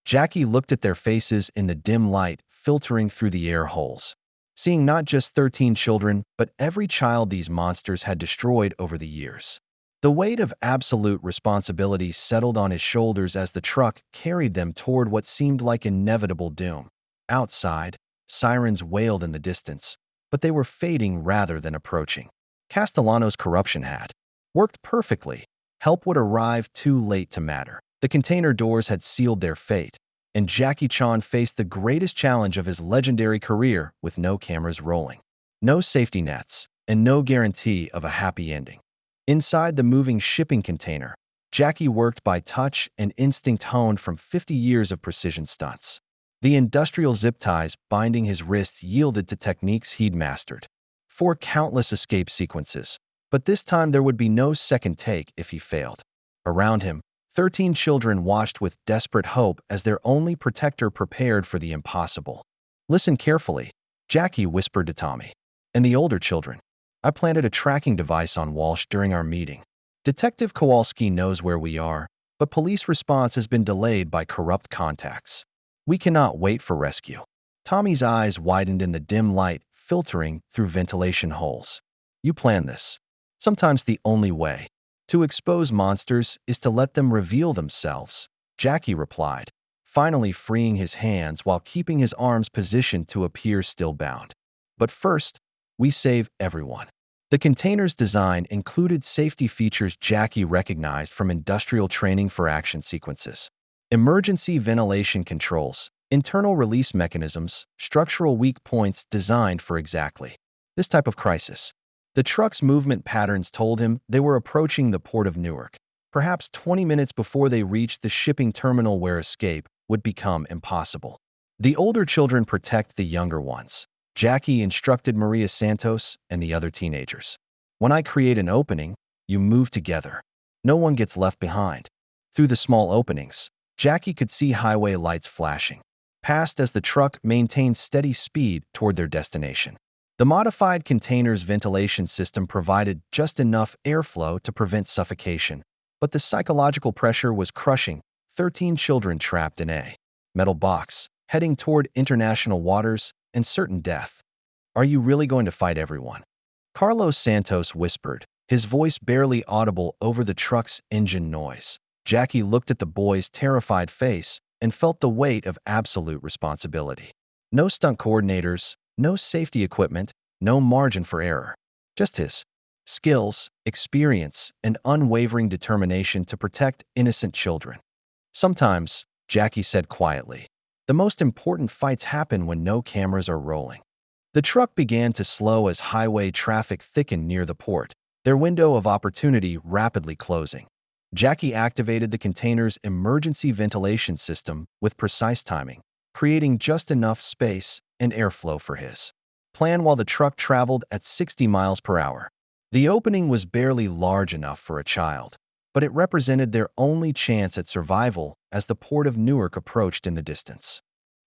Jackie looked at their faces in the dim light filtering through the air holes, seeing not just 13 children, but every child these monsters had destroyed over the years. The weight of absolute responsibility settled on his shoulders as the truck carried them toward what seemed like inevitable doom. Outside, sirens wailed in the distance, but they were fading rather than approaching. Castellano's corruption had worked perfectly. Help would arrive too late to matter. The container doors had sealed their fate, and Jackie Chan faced the greatest challenge of his legendary career with no cameras rolling, no safety nets, and no guarantee of a happy ending. Inside the moving shipping container, Jackie worked by touch and instinct honed from 50 years of precision stunts. The industrial zip ties binding his wrists yielded to techniques he'd mastered. 4 countless escape sequences, but this time there would be no second take if he failed. Around him, 13 children watched with desperate hope as their only protector prepared for the impossible. "Listen carefully," Jackie whispered to Tommy. "And the older children. I planted a tracking device on Walsh during our meeting. Detective Kowalski knows where we are, but police response has been delayed by corrupt contacts. We cannot wait for rescue." Tommy's eyes widened in the dim light filtering through ventilation holes. "You planned this. Sometimes the only way to expose monsters is to let them reveal themselves," Jackie replied, finally freeing his hands while keeping his arms positioned to appear still bound. "But first, we save everyone." The container's design included safety features Jackie recognized from industrial training for action sequences. Emergency ventilation controls, internal release mechanisms, structural weak points designed for exactly this type of crisis. The truck's movement patterns told him they were approaching the port of Newark, perhaps 20 minutes before they reached the shipping terminal where escape would become impossible. The older children protect the younger ones. Jackie instructed Maria Santos and the other teenagers. When I create an opening, you move together. No one gets left behind. Through the small openings, Jackie could see highway lights flashing, past as the truck maintained steady speed toward their destination. The modified container's ventilation system provided just enough airflow to prevent suffocation, but the psychological pressure was crushing. 13 children trapped in a metal box, heading toward international waters and certain death. Are you really going to fight everyone? Carlos Santos whispered, his voice barely audible over the truck's engine noise. Jackie looked at the boy's terrified face and felt the weight of absolute responsibility. No stunt coordinators, no safety equipment, no margin for error. Just his skills, experience, and unwavering determination to protect innocent children. Sometimes, Jackie said quietly, the most important fights happen when no cameras are rolling. The truck began to slow as highway traffic thickened near the port, their window of opportunity rapidly closing. Jackie activated the container's emergency ventilation system with precise timing, creating just enough space and airflow for his plan while the truck traveled at 60 miles per hour. The opening was barely large enough for a child, but it represented their only chance at survival as the port of Newark approached in the distance.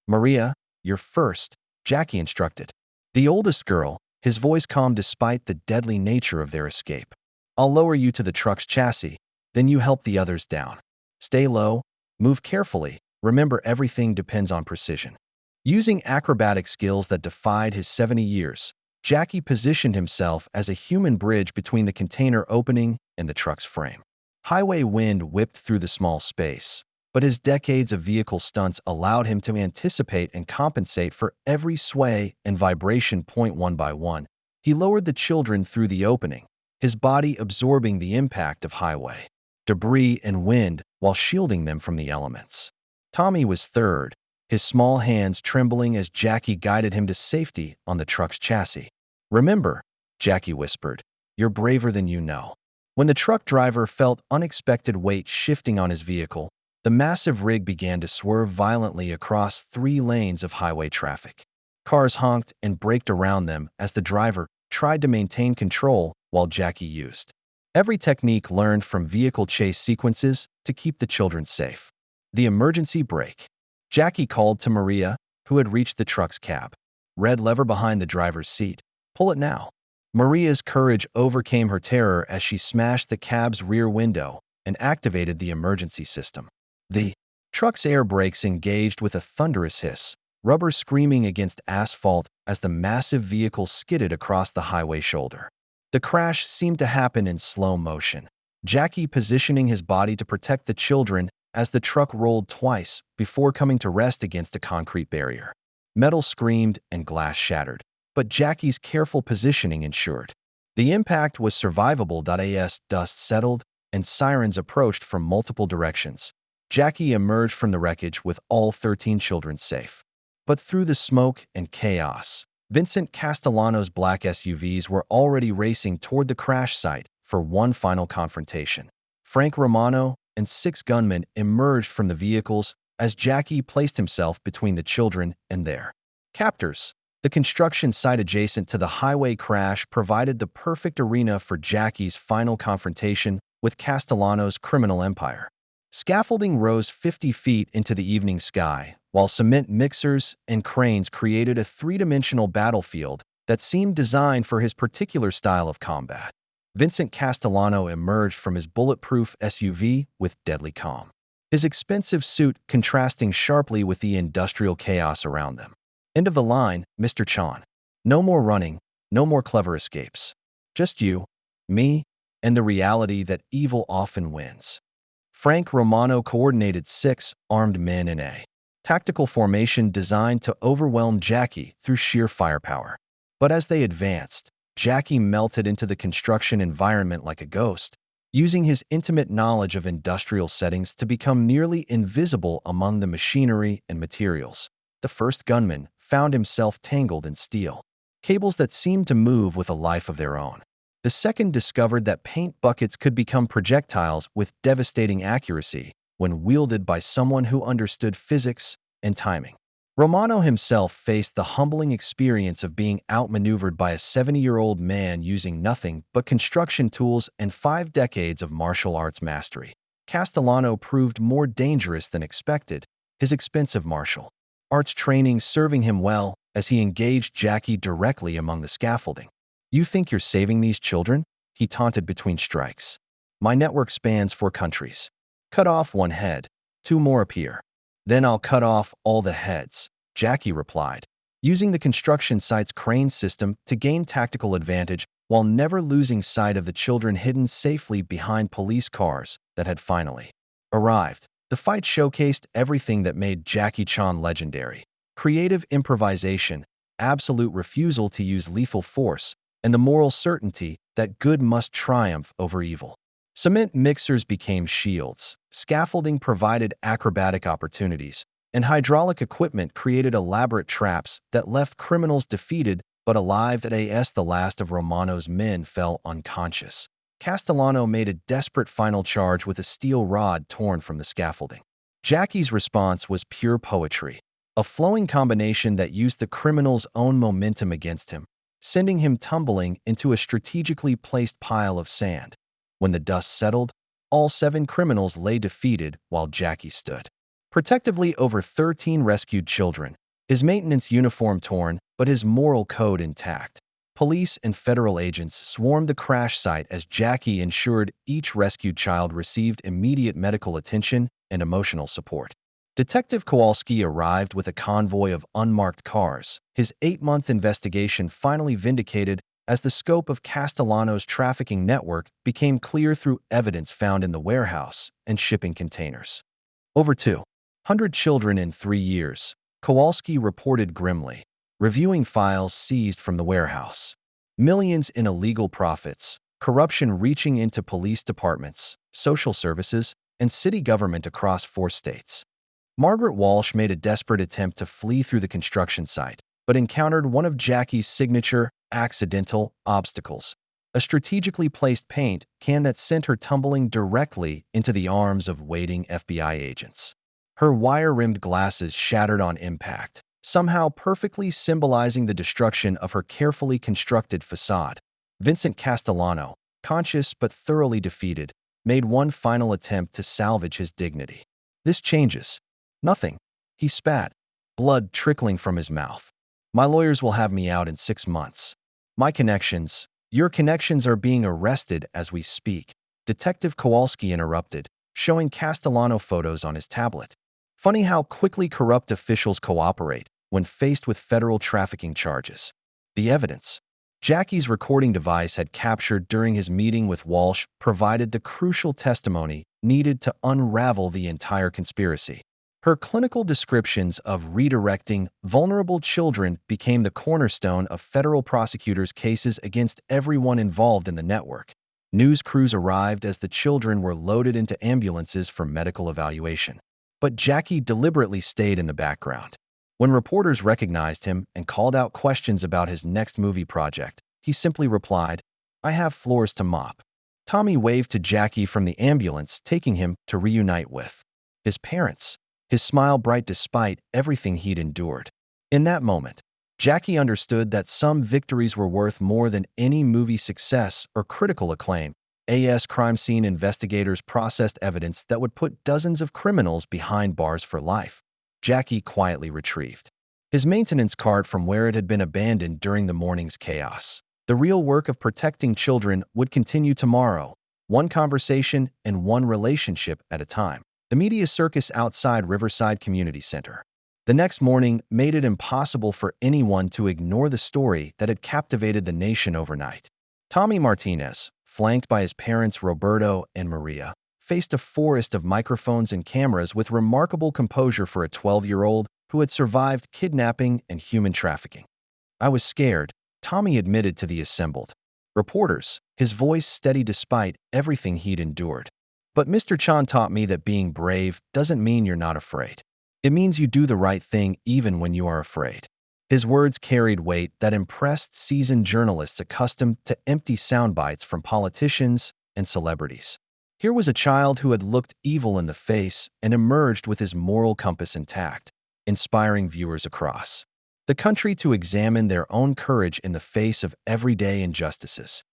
Maria, you're first, Jackie instructed. The oldest girl, his voice calm despite the deadly nature of their escape. I'll lower you to the truck's chassis, then you help the others down. Stay low, move carefully, remember everything depends on precision. Using acrobatic skills that defied his 70 years, Jackie positioned himself as a human bridge between the container opening and the truck's frame. Highway wind whipped through the small space, but his decades of vehicle stunts allowed him to anticipate and compensate for every sway and vibration. One by one, he lowered the children through the opening, his body absorbing the impact of highway, debris, and wind while shielding them from the elements. Tommy was third, his small hands trembling as Jackie guided him to safety on the truck's chassis. Remember, Jackie whispered, you're braver than you know. When the truck driver felt unexpected weight shifting on his vehicle, the massive rig began to swerve violently across 3 lanes of highway traffic. Cars honked and braked around them as the driver tried to maintain control while Jackie used every technique learned from vehicle chase sequences to keep the children safe. The emergency brake. Jackie called to Maria, who had reached the truck's cab. Red lever behind the driver's seat. Pull it now. Maria's courage overcame her terror as she smashed the cab's rear window and activated the emergency system. The truck's air brakes engaged with a thunderous hiss, rubber screaming against asphalt as the massive vehicle skidded across the highway shoulder. The crash seemed to happen in slow motion, Jackie positioning his body to protect the children as the truck rolled twice before coming to rest against a concrete barrier. Metal screamed and glass shattered, but Jackie's careful positioning ensured the impact was survivable. As dust settled and sirens approached from multiple directions, Jackie emerged from the wreckage with all 13 children safe. But through the smoke and chaos, Vincent Castellano's black SUVs were already racing toward the crash site for one final confrontation. Frank Romano and 6 gunmen emerged from the vehicles as Jackie placed himself between the children and their captors. The construction site adjacent to the highway crash provided the perfect arena for Jackie's final confrontation with Castellano's criminal empire. Scaffolding rose 50 feet into the evening sky, while cement mixers and cranes created a 3-dimensional battlefield that seemed designed for his particular style of combat. Vincent Castellano emerged from his bulletproof SUV with deadly calm, his expensive suit contrasting sharply with the industrial chaos around them. End of the line, Mr. Chan. No more running, no more clever escapes. Just you, me, and the reality that evil often wins. Frank Romano coordinated 6 armed men in a tactical formation designed to overwhelm Jackie through sheer firepower. But as they advanced, Jackie melted into the construction environment like a ghost, using his intimate knowledge of industrial settings to become nearly invisible among the machinery and materials. The first gunman found himself tangled in steel cables that seemed to move with a life of their own. The second discovered that paint buckets could become projectiles with devastating accuracy when wielded by someone who understood physics and timing. Romano himself faced the humbling experience of being outmaneuvered by a 70-year-old man using nothing but construction tools and 5 decades of martial arts mastery. Castellano proved more dangerous than expected, his expensive martial arts training serving him well as he engaged Jackie directly among the scaffolding. "You think you're saving these children?" he taunted between strikes. "My network spans 4 countries. Cut off one head, 2 more appear. Then I'll cut off all the heads," Jackie replied, using the construction site's crane system to gain tactical advantage while never losing sight of the children hidden safely behind police cars that had finally arrived. The fight showcased everything that made Jackie Chan legendary: creative improvisation, absolute refusal to use lethal force, and the moral certainty that good must triumph over evil. Cement mixers became shields, scaffolding provided acrobatic opportunities, and hydraulic equipment created elaborate traps that left criminals defeated but alive as the last of Romano's men fell unconscious. Castellano made a desperate final charge with a steel rod torn from the scaffolding. Jackie's response was pure poetry, a flowing combination that used the criminal's own momentum against him, sending him tumbling into a strategically placed pile of sand. When the dust settled, all 7 criminals lay defeated while Jackie stood protectively over 13 rescued children, his maintenance uniform torn but his moral code intact. Police and federal agents swarmed the crash site as Jackie ensured each rescued child received immediate medical attention and emotional support. Detective Kowalski arrived with a convoy of unmarked cars, his 8-month investigation finally vindicated as the scope of Castellano's trafficking network became clear through evidence found in the warehouse and shipping containers. Over 200 children in 3 years, Kowalski reported grimly, reviewing files seized from the warehouse. Millions in illegal profits, corruption reaching into police departments, social services, and city government across 4 states. Margaret Walsh made a desperate attempt to flee through the construction site, but encountered one of Jackie's signature accidental obstacles: a strategically placed paint can that sent her tumbling directly into the arms of waiting FBI agents. Her wire-rimmed glasses shattered on impact, somehow perfectly symbolizing the destruction of her carefully constructed facade. Vincent Castellano, conscious but thoroughly defeated, made one final attempt to salvage his dignity. "This changes nothing," he spat, blood trickling from his mouth. "My lawyers will have me out in 6 months. Your connections are being arrested as we speak," Detective Kowalski interrupted, showing Castellano photos on his tablet. Funny how quickly corrupt officials cooperate when faced with federal trafficking charges. The evidence Jackie's recording device had captured during his meeting with Walsh provided the crucial testimony needed to unravel the entire conspiracy. Her clinical descriptions of redirecting vulnerable children became the cornerstone of federal prosecutors' cases against everyone involved in the network. News crews arrived as the children were loaded into ambulances for medical evaluation. But Jackie deliberately stayed in the background. When reporters recognized him and called out questions about his next movie project, he simply replied, "I have floors to mop." Tommy waved to Jackie from the ambulance, taking him to reunite with his parents, his smile bright despite everything he'd endured. In that moment, Jackie understood that some victories were worth more than any movie success or critical acclaim. As crime scene investigators processed evidence that would put dozens of criminals behind bars for life, Jackie quietly retrieved his maintenance cart from where it had been abandoned during the morning's chaos. The real work of protecting children would continue tomorrow, one conversation and one relationship at a time. The media circus outside Riverside Community Center the next morning made it impossible for anyone to ignore the story that had captivated the nation overnight. Tommy Martinez, flanked by his parents Roberto and Maria, faced a forest of microphones and cameras with remarkable composure for a 12-year-old who had survived kidnapping and human trafficking. "I was scared," Tommy admitted to the assembled reporters, his voice steady despite everything he'd endured. "But Mr. Chan taught me that being brave doesn't mean you're not afraid. It means you do the right thing even when you are afraid." His words carried weight that impressed seasoned journalists accustomed to empty soundbites from politicians and celebrities. Here was a child who had looked evil in the face and emerged with his moral compass intact. inspiring viewers across the country to examine their own courage in the face of everyday injustices.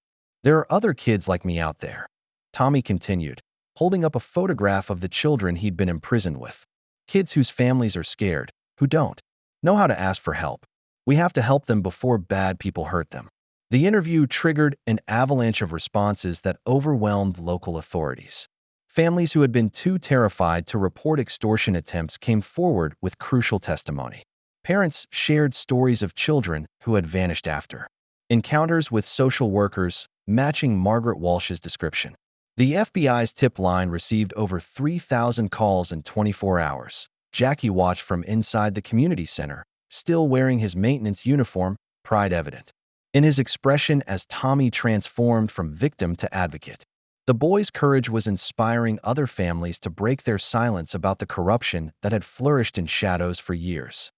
There are other kids like me out there, Tommy continued, holding up a photograph of the children he'd been imprisoned with. Kids whose families are scared, who don't know how to ask for help. We have to help them before bad people hurt them. The interview triggered an avalanche of responses that overwhelmed local authorities. Families who had been too terrified to report extortion attempts came forward with crucial testimony. Parents shared stories of children who had vanished after encounters with social workers, matching Margaret Walsh's description. The FBI's tip line received over 3,000 calls in 24 hours. Jackie watched from inside the community center, still wearing his maintenance uniform, pride evident in his expression as Tommy transformed from victim to advocate. The boy's courage was inspiring other families to break their silence about the corruption that had flourished in shadows for years.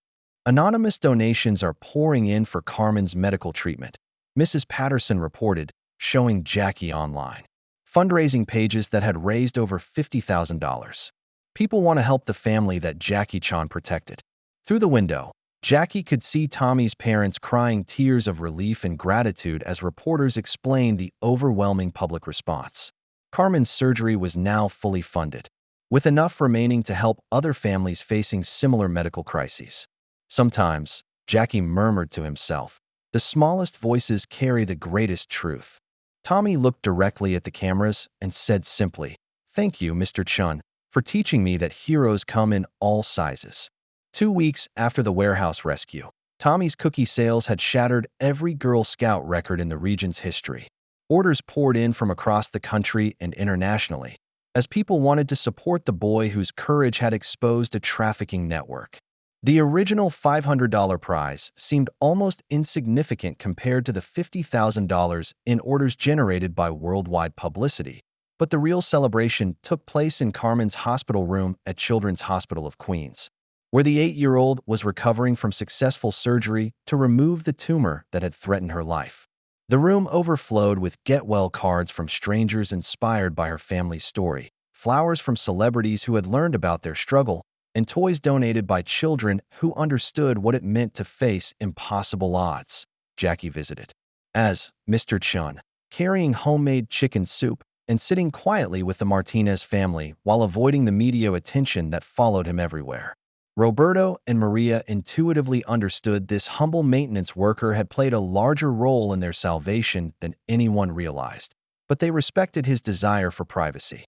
Anonymous donations are pouring in for Carmen's medical treatment, Mrs. Patterson reported, showing Jackie online fundraising pages that had raised over $50,000. People want to help the family that Jackie Chan protected. Through the window, Jackie could see Tommy's parents crying tears of relief and gratitude as reporters explained the overwhelming public response. Carmen's surgery was now fully funded, with enough remaining to help other families facing similar medical crises. Sometimes, Jackie murmured to himself, the smallest voices carry the greatest truth. Tommy looked directly at the cameras and said simply, "Thank you, Mr. Chun, for teaching me that heroes come in all sizes." 2 weeks after the warehouse rescue, Tommy's cookie sales had shattered every Girl Scout record in the region's history. Orders poured in from across the country and internationally, as people wanted to support the boy whose courage had exposed a trafficking network. The original $500 prize seemed almost insignificant compared to the $50,000 in orders generated by worldwide publicity, but the real celebration took place in Carmen's hospital room at Children's Hospital of Queens, where the 8-year-old was recovering from successful surgery to remove the tumor that had threatened her life. The room overflowed with get-well cards from strangers inspired by her family's story, flowers from celebrities who had learned about their struggle, and toys donated by children who understood what it meant to face impossible odds. Jackie visited as Mr. Chun, carrying homemade chicken soup and sitting quietly with the Martinez family while avoiding the media attention that followed him everywhere. Roberto and Maria intuitively understood this humble maintenance worker had played a larger role in their salvation than anyone realized, but they respected his desire for privacy.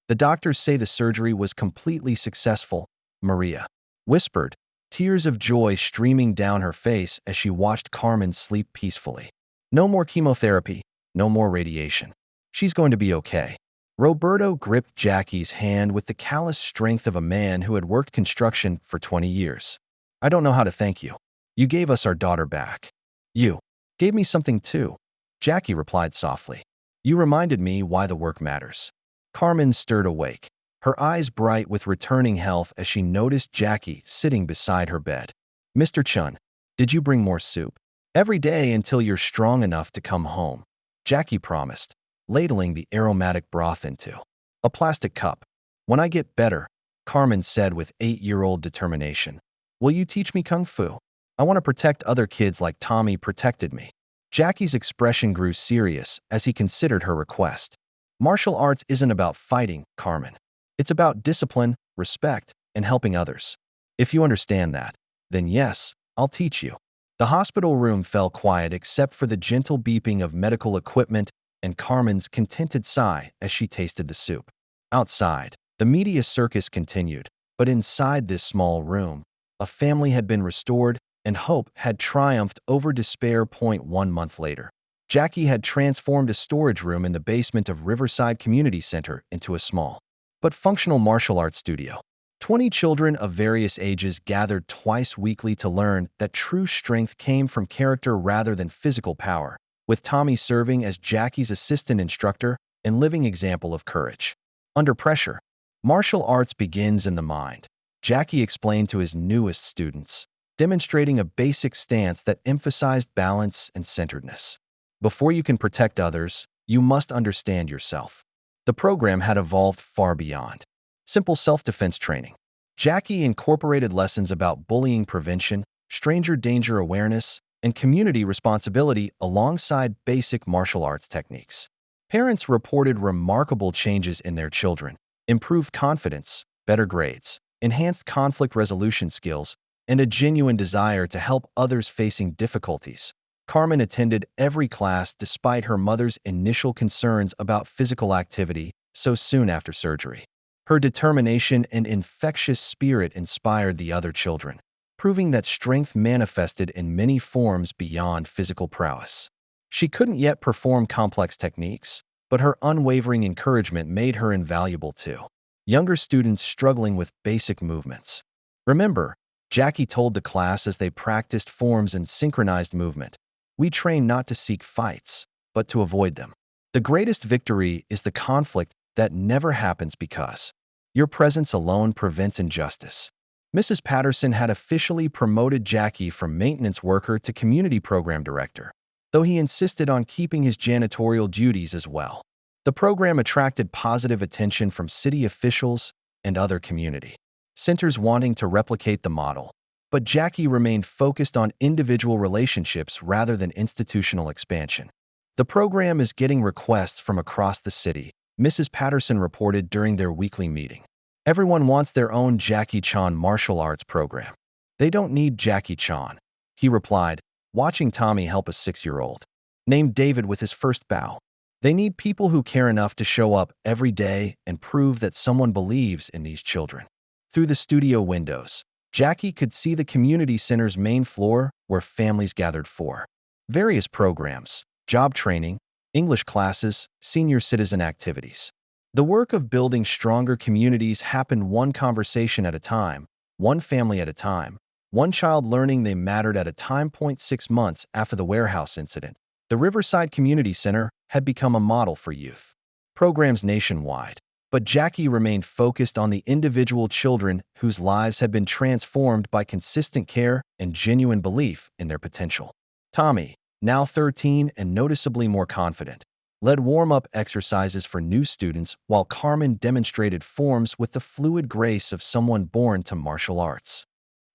The doctors say the surgery was completely successful, Maria whispered, tears of joy streaming down her face as she watched Carmen sleep peacefully. No more chemotherapy, no more radiation. She's going to be okay. Roberto gripped Jackie's hand with the callous strength of a man who had worked construction for 20 years. I don't know how to thank you. You gave us our daughter back. You gave me something too, Jackie replied softly. You reminded me why the work matters. Carmen stirred awake, her eyes bright with returning health as she noticed Jackie sitting beside her bed. Mr. Chun, did you bring more soup? Every day until you're strong enough to come home, Jackie promised, ladling the aromatic broth into a plastic cup. When I get better, Carmen said with 8-year-old determination. Will you teach me kung fu? I want to protect other kids like Tommy protected me. Jackie's expression grew serious as he considered her request. Martial arts isn't about fighting, Carmen. It's about discipline, respect, and helping others. If you understand that, then yes, I'll teach you. The hospital room fell quiet except for the gentle beeping of medical equipment and Carmen's contented sigh as she tasted the soup. Outside, the media circus continued, but inside this small room, a family had been restored and hope had triumphed over despair. 1 month later, Jackie had transformed a storage room in the basement of Riverside Community Center into a small but functional martial arts studio. 20 children of various ages gathered twice weekly to learn that true strength came from character rather than physical power, with Tommy serving as Jackie's assistant instructor and living example of courage. Under pressure, martial arts begins in the mind, Jackie explained to his newest students, demonstrating a basic stance that emphasized balance and centeredness. Before you can protect others, you must understand yourself. The program had evolved far beyond simple self-defense training. Jackie incorporated lessons about bullying prevention, stranger danger awareness, and community responsibility alongside basic martial arts techniques. Parents reported remarkable changes in their children: improved confidence, better grades, enhanced conflict resolution skills, and a genuine desire to help others facing difficulties. Carmen attended every class despite her mother's initial concerns about physical activity so soon after surgery. Her determination and infectious spirit inspired the other children, proving that strength manifested in many forms beyond physical prowess. She couldn't yet perform complex techniques, but her unwavering encouragement made her invaluable to younger students struggling with basic movements. Remember, Jackie told the class as they practiced forms and synchronized movement, "We train not to seek fights, but to avoid them. The greatest victory is the conflict that never happens because your presence alone prevents injustice." Mrs. Patterson had officially promoted Jackie from maintenance worker to community program director, though he insisted on keeping his janitorial duties as well. The program attracted positive attention from city officials and other community centers wanting to replicate the model, but Jackie remained focused on individual relationships rather than institutional expansion. "The program is getting requests from across the city," Mrs. Patterson reported during their weekly meeting. "Everyone wants their own Jackie Chan martial arts program." "They don't need Jackie Chan," he replied, watching Tommy help a 6-year-old named David with his first bow. "They need people who care enough to show up every day and prove that someone believes in these children." Through the studio windows, Jackie could see the community center's main floor where families gathered for various programs: job training, English classes, senior citizen activities. The work of building stronger communities happened one conversation at a time, one family at a time, one child learning they mattered at a time. 6 months after the warehouse incident, the Riverside Community Center had become a model for youth programs nationwide. But Jackie remained focused on the individual children whose lives had been transformed by consistent care and genuine belief in their potential. Tommy, now 13 and noticeably more confident, led warm-up exercises for new students while Carmen demonstrated forms with the fluid grace of someone born to martial arts.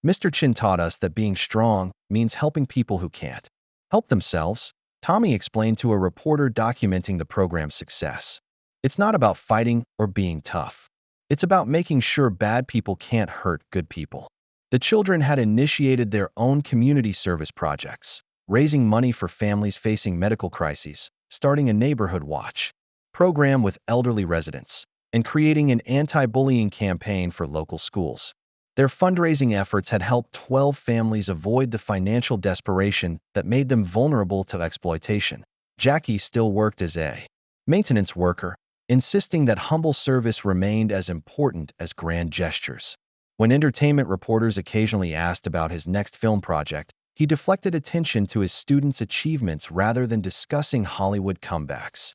"Mr. Chin taught us that being strong means helping people who can't help themselves," Tommy explained to a reporter documenting the program's success. "It's not about fighting or being tough. It's about making sure bad people can't hurt good people." The children had initiated their own community service projects, raising money for families facing medical crises, starting a neighborhood watch program with elderly residents, and creating an anti-bullying campaign for local schools. Their fundraising efforts had helped 12 families avoid the financial desperation that made them vulnerable to exploitation. Jackie still worked as a maintenance worker, insisting that humble service remained as important as grand gestures. When entertainment reporters occasionally asked about his next film project, he deflected attention to his students' achievements rather than discussing Hollywood comebacks.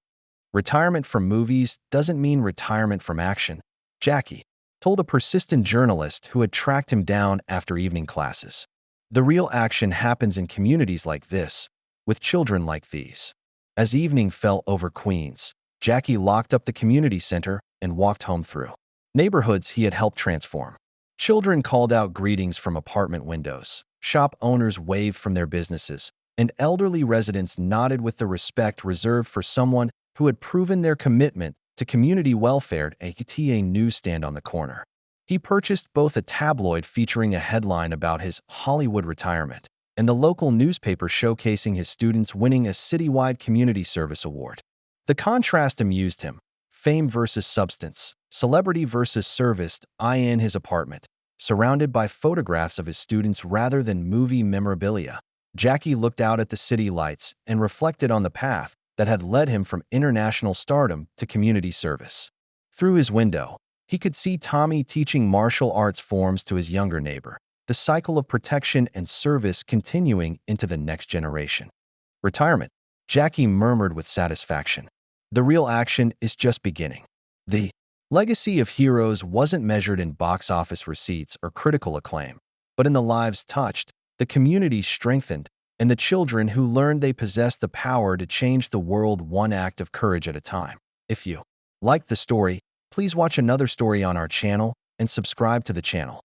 "Retirement from movies doesn't mean retirement from action," Jackie told a persistent journalist who had tracked him down after evening classes. "The real action happens in communities like this, with children like these." As evening fell over Queens, Jackie locked up the community center and walked home through neighborhoods he had helped transform. Children called out greetings from apartment windows, shop owners waved from their businesses, and elderly residents nodded with the respect reserved for someone who had proven their commitment to community welfare at a newsstand on the corner. He purchased both a tabloid featuring a headline about his Hollywood retirement and the local newspaper showcasing his students winning a citywide community service award. The contrast amused him: fame versus substance, celebrity versus service. In his apartment, surrounded by photographs of his students rather than movie memorabilia, Jackie looked out at the city lights and reflected on the path that had led him from international stardom to community service. Through his window, he could see Tommy teaching martial arts forms to his younger neighbor, the cycle of protection and service continuing into the next generation. "Retirement," Jackie murmured with satisfaction. "The real action is just beginning." The legacy of heroes wasn't measured in box office receipts or critical acclaim, but in the lives touched, the communities strengthened, and the children who learned they possessed the power to change the world one act of courage at a time. If you liked the story, please watch another story on our channel and subscribe to the channel.